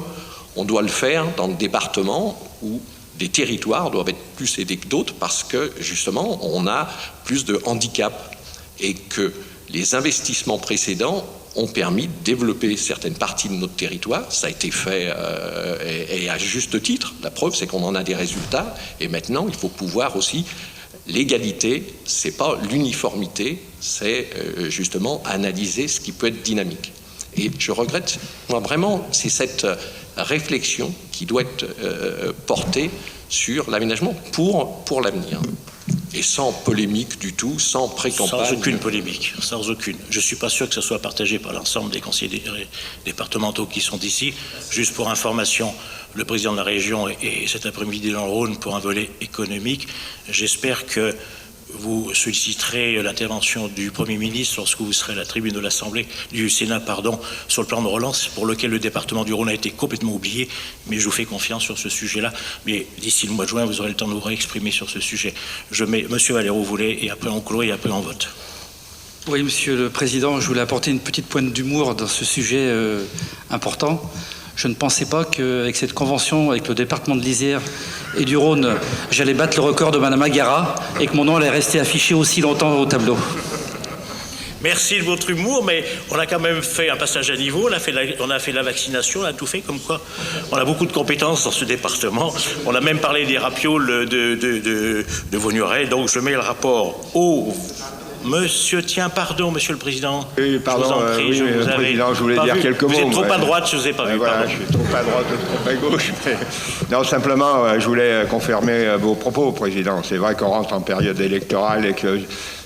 on doit le faire dans le département où des territoires doivent être plus aidés que d'autres parce que, justement, on a plus de handicap et que les investissements précédents ont permis de développer certaines parties de notre territoire. Ça a été fait et à juste titre. La preuve, c'est qu'on en a des résultats. Et maintenant, il faut pouvoir aussi... L'égalité, c'est pas l'uniformité, c'est justement analyser ce qui peut être dynamique. Et je regrette, moi vraiment, c'est cette réflexion qui doit être portée sur l'aménagement pour l'avenir. Et sans polémique du tout, sans pré-campagne. Sans aucune polémique, sans aucune. Je ne suis pas sûr que ce soit partagé par l'ensemble des conseillers départementaux qui sont ici. Juste pour information, le président de la région est cet après-midi dans le Rhône pour un volet économique. J'espère que vous solliciterez l'intervention du Premier ministre lorsque vous serez à la tribune de l'Assemblée, du Sénat, sur le plan de relance, pour lequel le département du Rhône a été complètement oublié, mais je vous fais confiance sur ce sujet-là. Mais d'ici le mois de juin, vous aurez le temps de vous réexprimer sur ce sujet. Je mets Monsieur Valero, vous voulez, et après on clôt et après on vote. Oui, Monsieur le Président, je voulais apporter une petite pointe d'humour dans ce sujet important. Je ne pensais pas qu'avec cette convention avec le département de l'Isère et du Rhône, j'allais battre le record de Madame Agara et que mon nom allait rester affiché aussi longtemps au tableau. Merci de votre humour, mais on a quand même fait un passage à niveau, on a fait la vaccination, on a tout fait, comme quoi on a beaucoup de compétences dans ce département. On a même parlé des rapioles de Vaugneray, donc je mets le rapport au... Monsieur le Président. Oui, pardon, je vous en prie, Président, je voulais dire quelques mots. Vous êtes trop à droite, je ne vous ai pas vu. Voilà, je suis trop à droite, trop à gauche. Mais... Non, simplement, je voulais confirmer vos propos, Président. C'est vrai qu'on rentre en période électorale et que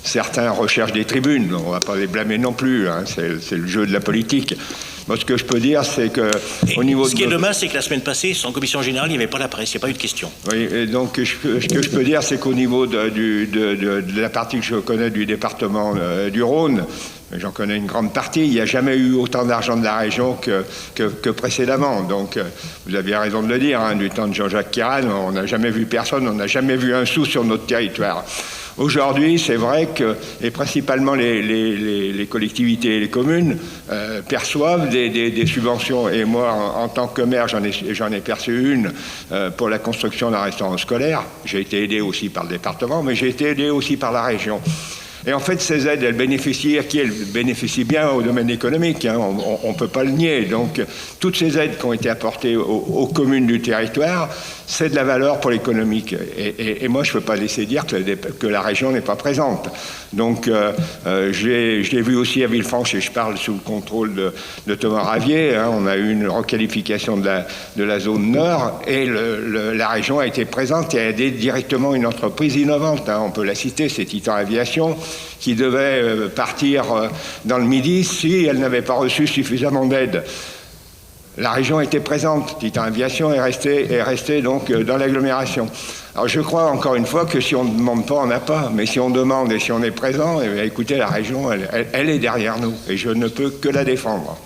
certains recherchent des tribunes. On ne va pas les blâmer non plus, hein. C'est le jeu de la politique. Moi, ce que je peux dire, c'est que... Ce qui est dommage, c'est que la semaine passée, en commission générale, il n'y avait pas la presse, il n'y a pas eu de questions. Oui, et donc ce que je peux dire, c'est qu'au niveau de la partie que je connais du département du Rhône, j'en connais une grande partie, il n'y a jamais eu autant d'argent de la région que précédemment. Donc, vous aviez raison de le dire, hein, du temps de Jean-Jacques Quiral, on n'a jamais vu personne, on n'a jamais vu un sou sur notre territoire. Aujourd'hui, c'est vrai que, et principalement les collectivités et les communes perçoivent des subventions. Et moi, en tant que maire, j'en ai perçu une pour la construction d'un restaurant scolaire. J'ai été aidé aussi par le département, mais j'ai été aidé aussi par la région. Et en fait, ces aides, elles bénéficient bien au domaine économique, hein, on ne peut pas le nier. Donc, toutes ces aides qui ont été apportées aux communes du territoire, c'est de la valeur pour l'économique. Et moi, je ne peux pas laisser dire que la région n'est pas présente. Donc, je l'ai vu aussi à Villefranche, et je parle sous le contrôle de Thomas Ravier, hein, on a eu une requalification de la zone nord, et la région a été présente et a aidé directement une entreprise innovante. Hein, on peut la citer, c'est Titan Aviation, qui devait partir dans le Midi si elle n'avait pas reçu suffisamment d'aide. La région était présente, Titan Aviation est resté donc dans l'agglomération. Alors je crois encore une fois que si on ne demande pas, on n'a pas, mais si on demande et si on est présent, eh bien, écoutez, la région, elle est derrière nous et je ne peux que la défendre.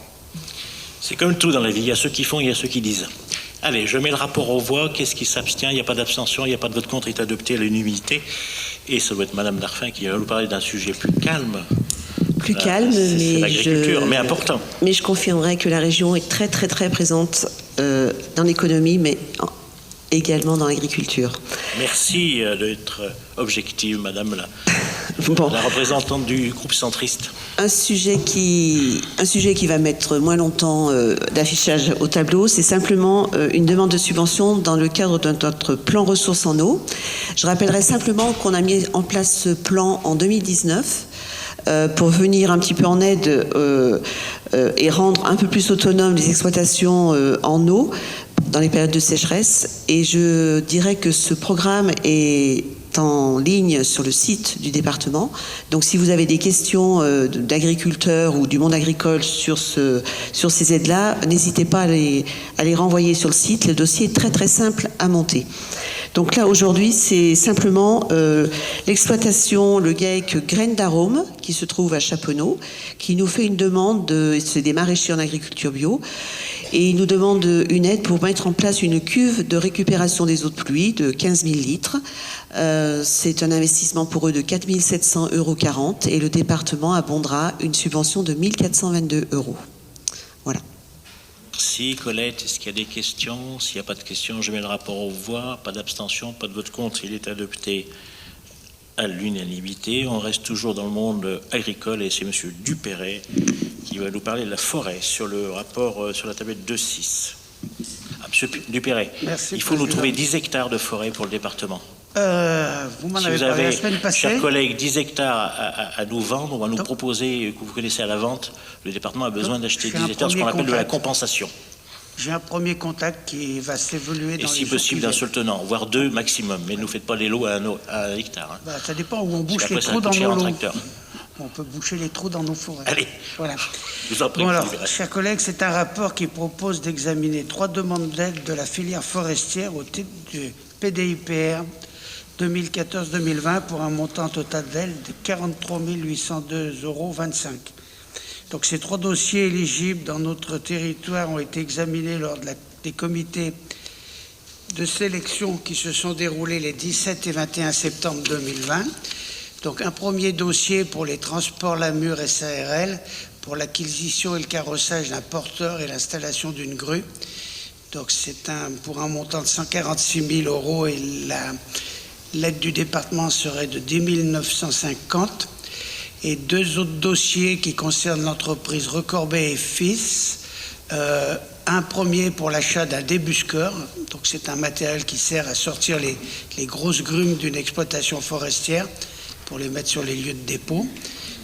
C'est comme tout dans la vie, il y a ceux qui font, il y a ceux qui disent. Allez, je mets le rapport aux voix. Qu'est-ce qui s'abstient? Il n'y a pas d'abstention, il n'y a pas de vote contre, il est adopté à l'unanimité. Et ça doit être Madame Darphin qui va nous parler d'un sujet plus calme. Plus calme, c'est l'agriculture, mais important. Mais je confirmerai que la région est très très très présente dans l'économie, mais également dans l'agriculture. Merci d'être objective, Madame la représentante du groupe centriste. Un sujet qui va mettre moins longtemps d'affichage au tableau, c'est simplement une demande de subvention dans le cadre de notre plan ressources en eau. Je rappellerai simplement qu'on a mis en place ce plan en 2019 pour venir un petit peu en aide et rendre un peu plus autonomes les exploitations en eau dans les périodes de sécheresse. Et je dirais que ce programme est en ligne sur le site du département. Donc si vous avez des questions d'agriculteurs ou du monde agricole sur ces aides-là, n'hésitez pas à les renvoyer sur le site. Le dossier est très très simple à monter. Donc là aujourd'hui c'est simplement l'exploitation, le GAEC Graines d'Arôme qui se trouve à Chaponneau, qui nous fait une demande, c'est des maraîchers en agriculture bio, et il nous demande une aide pour mettre en place une cuve de récupération des eaux de pluie de 15 000 litres. C'est un investissement pour eux de 4 700,40 € et le département abondera une subvention de 1 422 €. Voilà. Merci Colette. Est-ce qu'il y a des questions? S'il n'y a pas de questions, je mets le rapport aux voix. Pas d'abstention, pas de vote contre. Il est adopté à l'unanimité. On reste toujours dans le monde agricole et c'est M. Dupéret qui va nous parler de la forêt sur le rapport sur la tablette 2.6. M. Dupéret, il faut nous trouver 10 hectares de forêt pour le département. Vous m'en avez parlé la semaine passée. Chers collègues, 10 hectares à nous vendre, on va nous proposer, que vous connaissez à la vente, le département a besoin d'acheter 10 hectares, ce qu'on appelle de la compensation. J'ai un premier contact qui va s'évoluer dans les et si possible d'un seul tenant, voire 2 maximum, mais ne nous faites pas les lots à 1 hectare. Hein. Ça dépend où on bouche les trous dans nos lots. On peut boucher les trous dans nos forêts. Allez, voilà. Je vous en prie. Bon alors, chers collègues, c'est un rapport qui propose d'examiner 3 demandes d'aide de la filière forestière au titre du PDIPR 2014-2020 pour un montant total d'aide de 43 802,25 €. Donc ces 3 dossiers éligibles dans notre territoire ont été examinés lors des comités de sélection qui se sont déroulés les 17 et 21 septembre 2020. Donc un premier dossier pour les transports Lamur SARL pour l'acquisition et le carrossage d'un porteur et l'installation d'une grue. Donc c'est pour un montant de 146 000 € et l'aide du département serait de 10 950. Et 2 autres dossiers qui concernent l'entreprise Recorbet et Fils. Un premier pour l'achat d'un débusqueur. Donc c'est un matériel qui sert à sortir les grosses grumes d'une exploitation forestière pour les mettre sur les lieux de dépôt.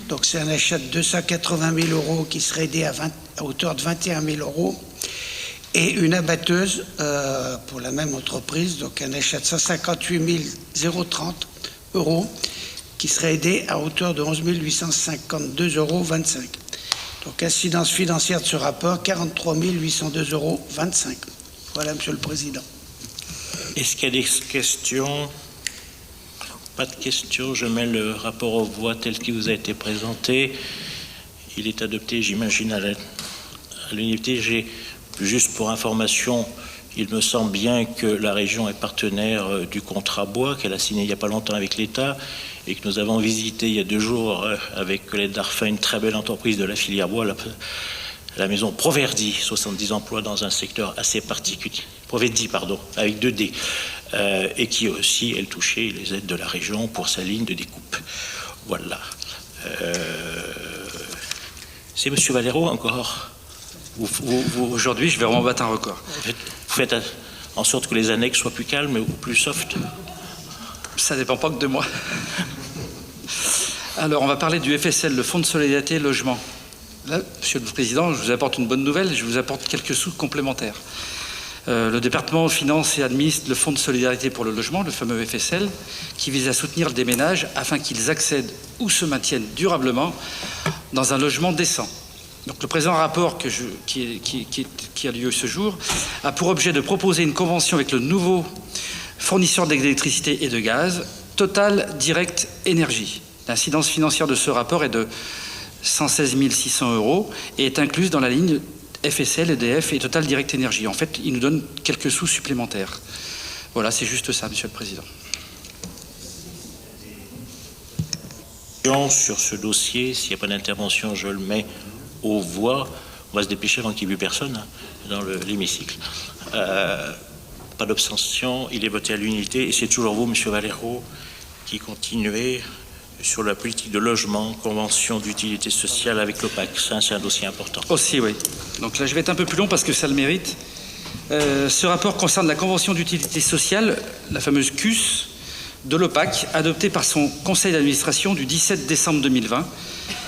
Donc c'est un achat de 280 000 € qui serait aidé à hauteur de 21 000 €. Et une abatteuse pour la même entreprise, donc un achat de 158 030 € qui serait aidé à hauteur de 11 852,25 €. Donc incidence financière de ce rapport, 43 802,25 €. Voilà, Monsieur le Président. Est-ce qu'il y a des questions? Pas de questions. Je mets le rapport aux voix tel qu'il vous a été présenté. Il est adopté, j'imagine, à l'unité. Juste pour information, il me semble bien que la région est partenaire du contrat bois qu'elle a signé il n'y a pas longtemps avec l'État et que nous avons visité il y a 2 jours avec Colette Darphin une très belle entreprise de la filière bois, la maison Proverdi, 70 emplois dans un secteur assez particulier. Proverdi, pardon, avec 2 D, et qui aussi, elle touchait les aides de la région pour sa ligne de découpe. Voilà. C'est M. Valero encore. Aujourd'hui, je vais vraiment battre un record. Vous faites en sorte que les annexes soient plus calmes ou plus soft? Ça ne dépend pas que de moi. Alors, on va parler du FSL, le Fonds de solidarité logement. Là, Monsieur le Président, je vous apporte une bonne nouvelle, je vous apporte quelques sous complémentaires. Le département finance et administre le Fonds de solidarité pour le logement, le fameux FSL, qui vise à soutenir des ménages afin qu'ils accèdent ou se maintiennent durablement dans un logement décent. Donc, le présent rapport qui a lieu ce jour a pour objet de proposer une convention avec le nouveau fournisseur d'électricité et de gaz, Total Direct Énergie. L'incidence financière de ce rapport est de 116 600 € et est incluse dans la ligne FSL, EDF et Total Direct Énergie. En fait, ils nous donnent quelques sous supplémentaires. Voilà, c'est juste ça, Monsieur le Président. Sur ce dossier, s'il n'y a pas d'intervention, je le mets aux voix. On va se dépêcher avant qu'il n'y ait plus personne dans l'hémicycle. Pas d'abstention, il est voté à l'unité. Et c'est toujours vous, Monsieur Valero, qui continuez sur la politique de logement, convention d'utilité sociale avec l'OPAC. Ça, c'est un dossier important. Aussi, oui. Donc là, je vais être un peu plus long parce que ça le mérite. Ce rapport concerne la convention d'utilité sociale, la fameuse CUS, de l'OPAC, adoptée par son conseil d'administration du 17 décembre 2020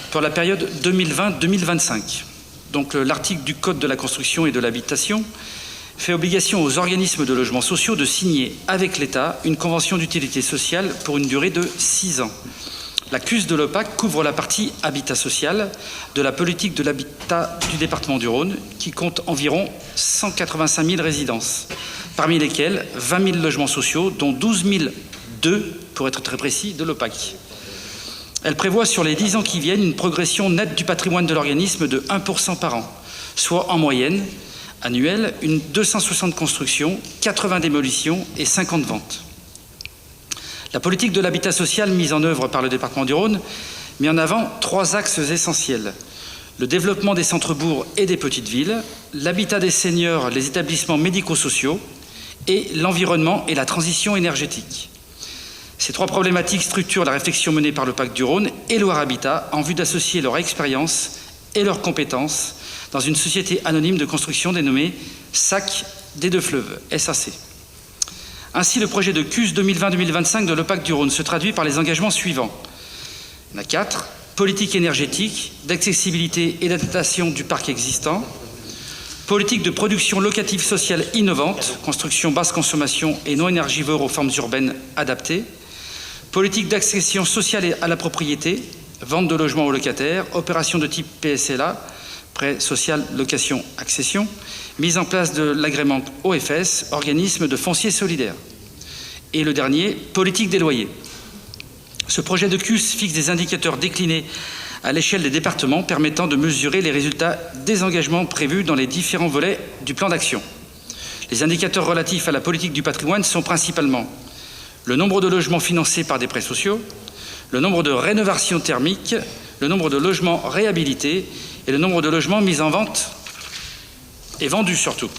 pour la période 2020-2025. Donc l'article du Code de la construction et de l'habitation fait obligation aux organismes de logements sociaux de signer avec l'État une convention d'utilité sociale pour une durée de 6 ans. La CUS de l'OPAC couvre la partie habitat social de la politique de l'habitat du département du Rhône, qui compte environ 185 000 résidences, parmi lesquelles 20 000 logements sociaux, dont 12 002, pour être très précis, de l'OPAC. Elle prévoit sur les 10 ans qui viennent une progression nette du patrimoine de l'organisme de 1% par an, soit en moyenne annuelle une 260 constructions, 80 démolitions et 50 ventes. La politique de l'habitat social mise en œuvre par le département du Rhône met en avant 3 axes essentiels. Le développement des centres-bourgs et des petites villes, l'habitat des seniors, les établissements médico-sociaux et l'environnement et la transition énergétique. Ces 3 problématiques structurent la réflexion menée par le Pacte du Rhône et Loire Habitat en vue d'associer leur expérience et leurs compétences dans une société anonyme de construction dénommée SAC des Deux Fleuves, SAC. Ainsi, le projet de CUS 2020-2025 de l'OPAC du Rhône se traduit par les engagements suivants. Il y en a 4. Politique énergétique, d'accessibilité et d'adaptation du parc existant. Politique de production locative sociale innovante, construction basse consommation et non énergivore aux formes urbaines adaptées. Politique d'accession sociale à la propriété, vente de logements aux locataires, opération de type PSLA, prêt social, location, accession, mise en place de l'agrément OFS, organisme de foncier solidaire. Et le dernier, politique des loyers. Ce projet de CUS fixe des indicateurs déclinés à l'échelle des départements permettant de mesurer les résultats des engagements prévus dans les différents volets du plan d'action. Les indicateurs relatifs à la politique du patrimoine sont principalement le nombre de logements financés par des prêts sociaux, le nombre de rénovations thermiques, le nombre de logements réhabilités et le nombre de logements mis en vente et vendus surtout.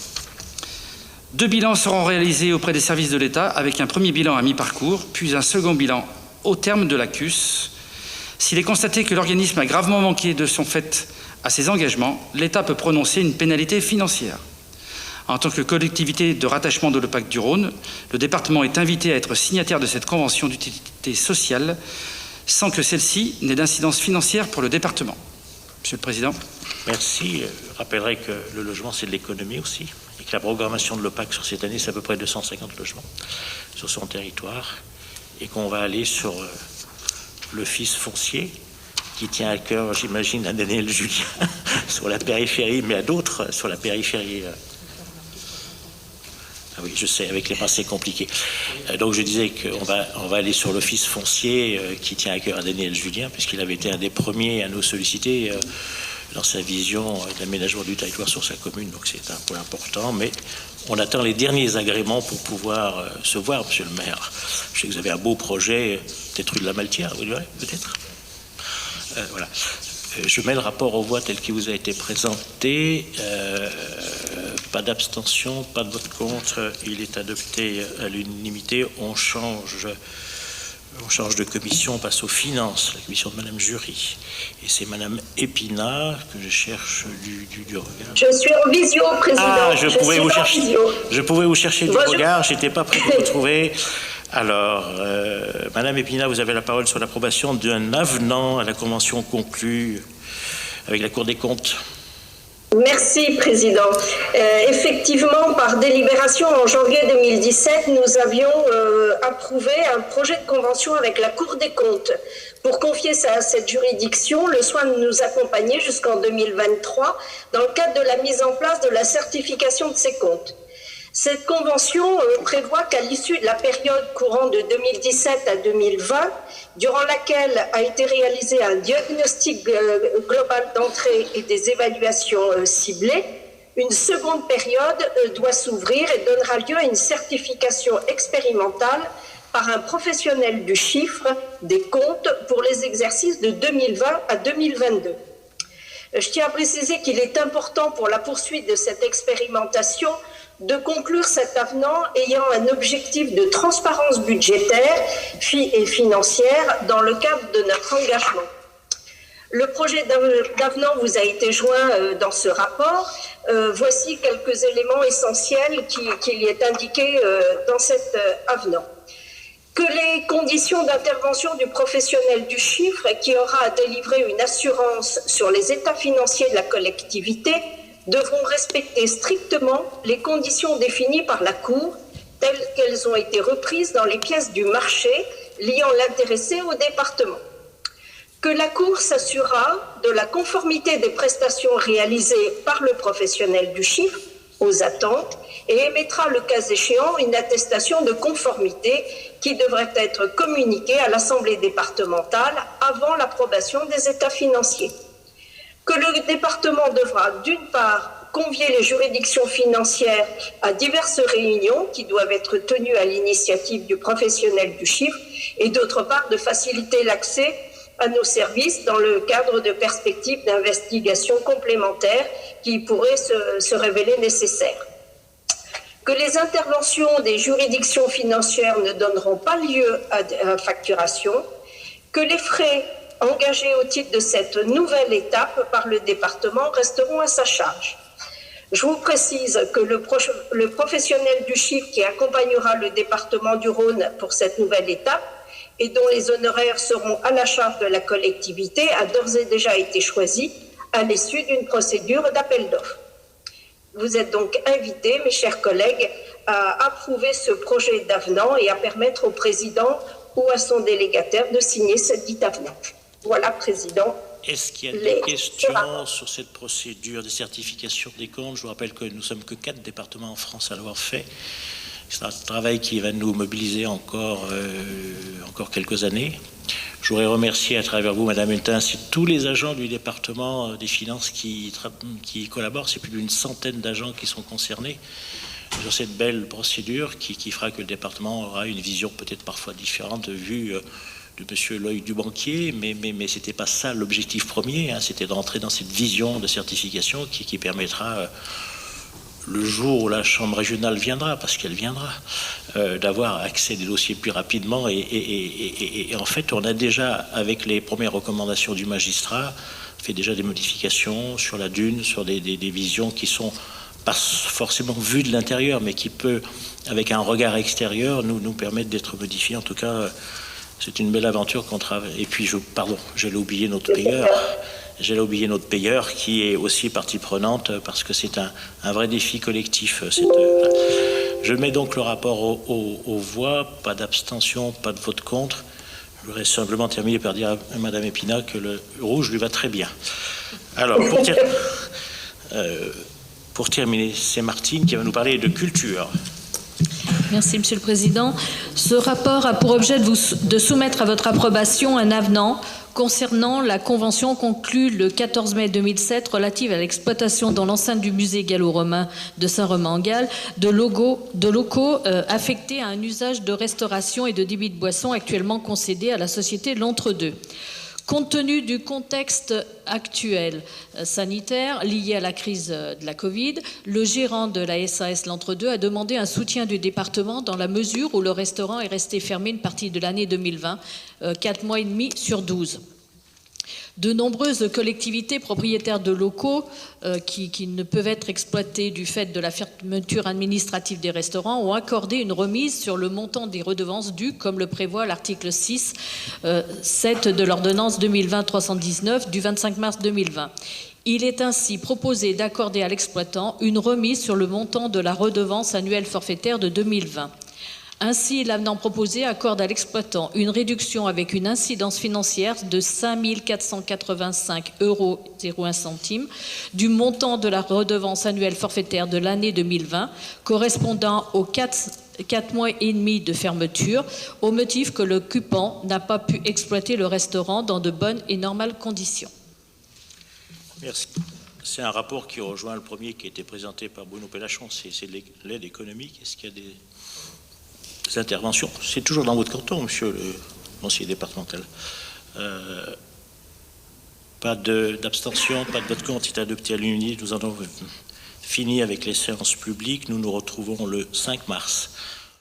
2 bilans seront réalisés auprès des services de l'État avec un premier bilan à mi-parcours, puis un second bilan au terme de la CUS. S'il est constaté que l'organisme a gravement manqué de son fait à ses engagements, l'État peut prononcer une pénalité financière. En tant que collectivité de rattachement de l'OPAC du Rhône, le département est invité à être signataire de cette convention d'utilité sociale sans que celle-ci n'ait d'incidence financière pour le département. Monsieur le Président. Merci. Je rappellerai que le logement, c'est de l'économie aussi, et que la programmation de l'OPAC sur cette année, c'est à peu près 250 logements sur son territoire, et qu'on va aller sur l'office foncier, qui tient à cœur, j'imagine, à Daniel Julien, sur la périphérie, mais à d'autres sur la périphérie. Ah oui, je sais, avec les mains, c'est compliqué. Donc je disais qu'on va aller sur l'office foncier qui tient à cœur à Daniel Julien, puisqu'il avait été un des premiers à nous solliciter dans sa vision d'aménagement du territoire sur sa commune. Donc c'est un point important, mais on attend les derniers agréments pour pouvoir se voir, monsieur le maire. Je sais que vous avez un beau projet, peut-être rue de la Maltière, vous direz, peut-être. Voilà. Je mets le rapport aux voix tel qu'il vous a été présenté. Pas d'abstention, pas de vote contre. Il est adopté à l'unanimité. On change de commission, on passe aux finances, la commission de Madame Jury. Et c'est Madame Épinard que je cherche du regard. Je suis en visio, Président. Ah, je pouvais vous chercher du regard, je n'étais pas prêt de vous trouver. Alors, Madame Épinard, vous avez la parole sur l'approbation d'un avenant à la convention conclue avec la Cour des comptes. Merci, Président. Effectivement, par délibération en janvier 2017, nous avions approuvé un projet de convention avec la Cour des comptes pour confier à cette juridiction le soin de nous accompagner jusqu'en 2023 dans le cadre de la mise en place de la certification de ces comptes. Cette convention prévoit qu'à l'issue de la période courant de 2017 à 2020, durant laquelle a été réalisé un diagnostic global d'entrée et des évaluations ciblées, Une seconde période doit s'ouvrir et donnera lieu à une certification expérimentale par un professionnel du chiffre des comptes pour les exercices de 2020 à 2022. Je tiens à préciser qu'il est important pour la poursuite de cette expérimentation de conclure cet avenant ayant un objectif de transparence budgétaire et financière dans le cadre de notre engagement. Le projet d'avenant vous a été joint dans ce rapport. Voici quelques éléments essentiels qui y est indiqué dans cet avenant. Que les conditions d'intervention du professionnel du chiffre qui aura à délivrer une assurance sur les états financiers de la collectivité devront respecter strictement les conditions définies par la Cour, telles qu'elles ont été reprises dans les pièces du marché liant l'intéressé au département. Que la Cour s'assurera de la conformité des prestations réalisées par le professionnel du chiffre aux attentes et émettra le cas échéant une attestation de conformité qui devrait être communiquée à l'Assemblée départementale avant l'approbation des états financiers. Que le département devra d'une part convier les juridictions financières à diverses réunions qui doivent être tenues à l'initiative du professionnel du chiffre et d'autre part de faciliter l'accès à nos services dans le cadre de perspectives d'investigation complémentaires qui pourraient se révéler nécessaires. Que les interventions des juridictions financières ne donneront pas lieu à facturation, que les frais engagés au titre de cette nouvelle étape par le département resteront à sa charge. Je vous précise que le professionnel du chiffre qui accompagnera le département du Rhône pour cette nouvelle étape et dont les honoraires seront à la charge de la collectivité a d'ores et déjà été choisi à l'issue d'une procédure d'appel d'offres. Vous êtes donc invités, mes chers collègues, à approuver ce projet d'avenant et à permettre au président ou à son délégataire de signer ce dit avenant. Voilà, Président. Est-ce qu'il y a des questions sur cette procédure de certification des comptes? Je vous rappelle que nous ne sommes que 4 départements en France à l'avoir fait. C'est un travail qui va nous mobiliser encore quelques années. Je voudrais remercier à travers vous, Madame Hultin, ainsi tous les agents du département des finances qui collaborent. C'est plus d'une centaine d'agents qui sont concernés sur cette belle procédure qui fera que le département aura une vision peut-être parfois différente vue de Monsieur l'œil du banquier, mais ce n'était pas ça l'objectif premier, hein, c'était d'entrer dans cette vision de certification qui permettra, le jour où la Chambre régionale viendra, parce qu'elle viendra, d'avoir accès des dossiers plus rapidement. Et en fait, on a déjà, avec les premières recommandations du magistrat, fait déjà des modifications sur la dune, sur des visions qui sont pas forcément vues de l'intérieur, mais qui peut, avec un regard extérieur, nous permettre d'être modifiés. En tout cas, c'est une belle aventure qu'on travaille. Et puis, j'allais oublier notre payeur. J'allais oublier notre payeur qui est aussi partie prenante parce que c'est un vrai défi collectif. Je mets donc le rapport aux voix, pas d'abstention, pas de vote contre. Je voudrais simplement terminer par dire à Madame Épinat que le rouge lui va très bien. Alors, pour terminer, c'est Martine qui va nous parler de culture. Merci, Monsieur le Président. Ce rapport a pour objet de soumettre à votre approbation un avenant concernant la convention conclue le 14 mai 2007 relative à l'exploitation dans l'enceinte du musée gallo-romain de Saint-Romain-en-Galles de locaux affectés à un usage de restauration et de débit de boissons actuellement concédé à la société L'Entre-deux. Compte tenu du contexte actuel sanitaire lié à la crise de la Covid, le gérant de la SAS L'Entre-deux a demandé un soutien du département dans la mesure où le restaurant est resté fermé une partie de l'année 2020, 4 mois et demi sur 12. De nombreuses collectivités propriétaires de locaux qui ne peuvent être exploités du fait de la fermeture administrative des restaurants ont accordé une remise sur le montant des redevances dues, comme le prévoit l'article 6.7 de l'ordonnance 2020-319 du 25 mars 2020. Il est ainsi proposé d'accorder à l'exploitant une remise sur le montant de la redevance annuelle forfaitaire de 2020. Ainsi, l'avenant proposé accorde à l'exploitant une réduction avec une incidence financière de 5 485,01 € du montant de la redevance annuelle forfaitaire de l'année 2020, correspondant aux 4 mois et demi de fermeture, au motif que l'occupant n'a pas pu exploiter le restaurant dans de bonnes et normales conditions. Merci. C'est un rapport qui rejoint le premier qui a été présenté par Bruno Pellachon, c'est de l'aide économique. Est-ce qu'il y a des interventions? C'est toujours dans votre canton, monsieur le conseiller départemental. Pas d'abstention, pas de vote contre, c'est adopté à l'unanimité. Nous en avons fini avec les séances publiques. Nous nous retrouvons le 5 mars.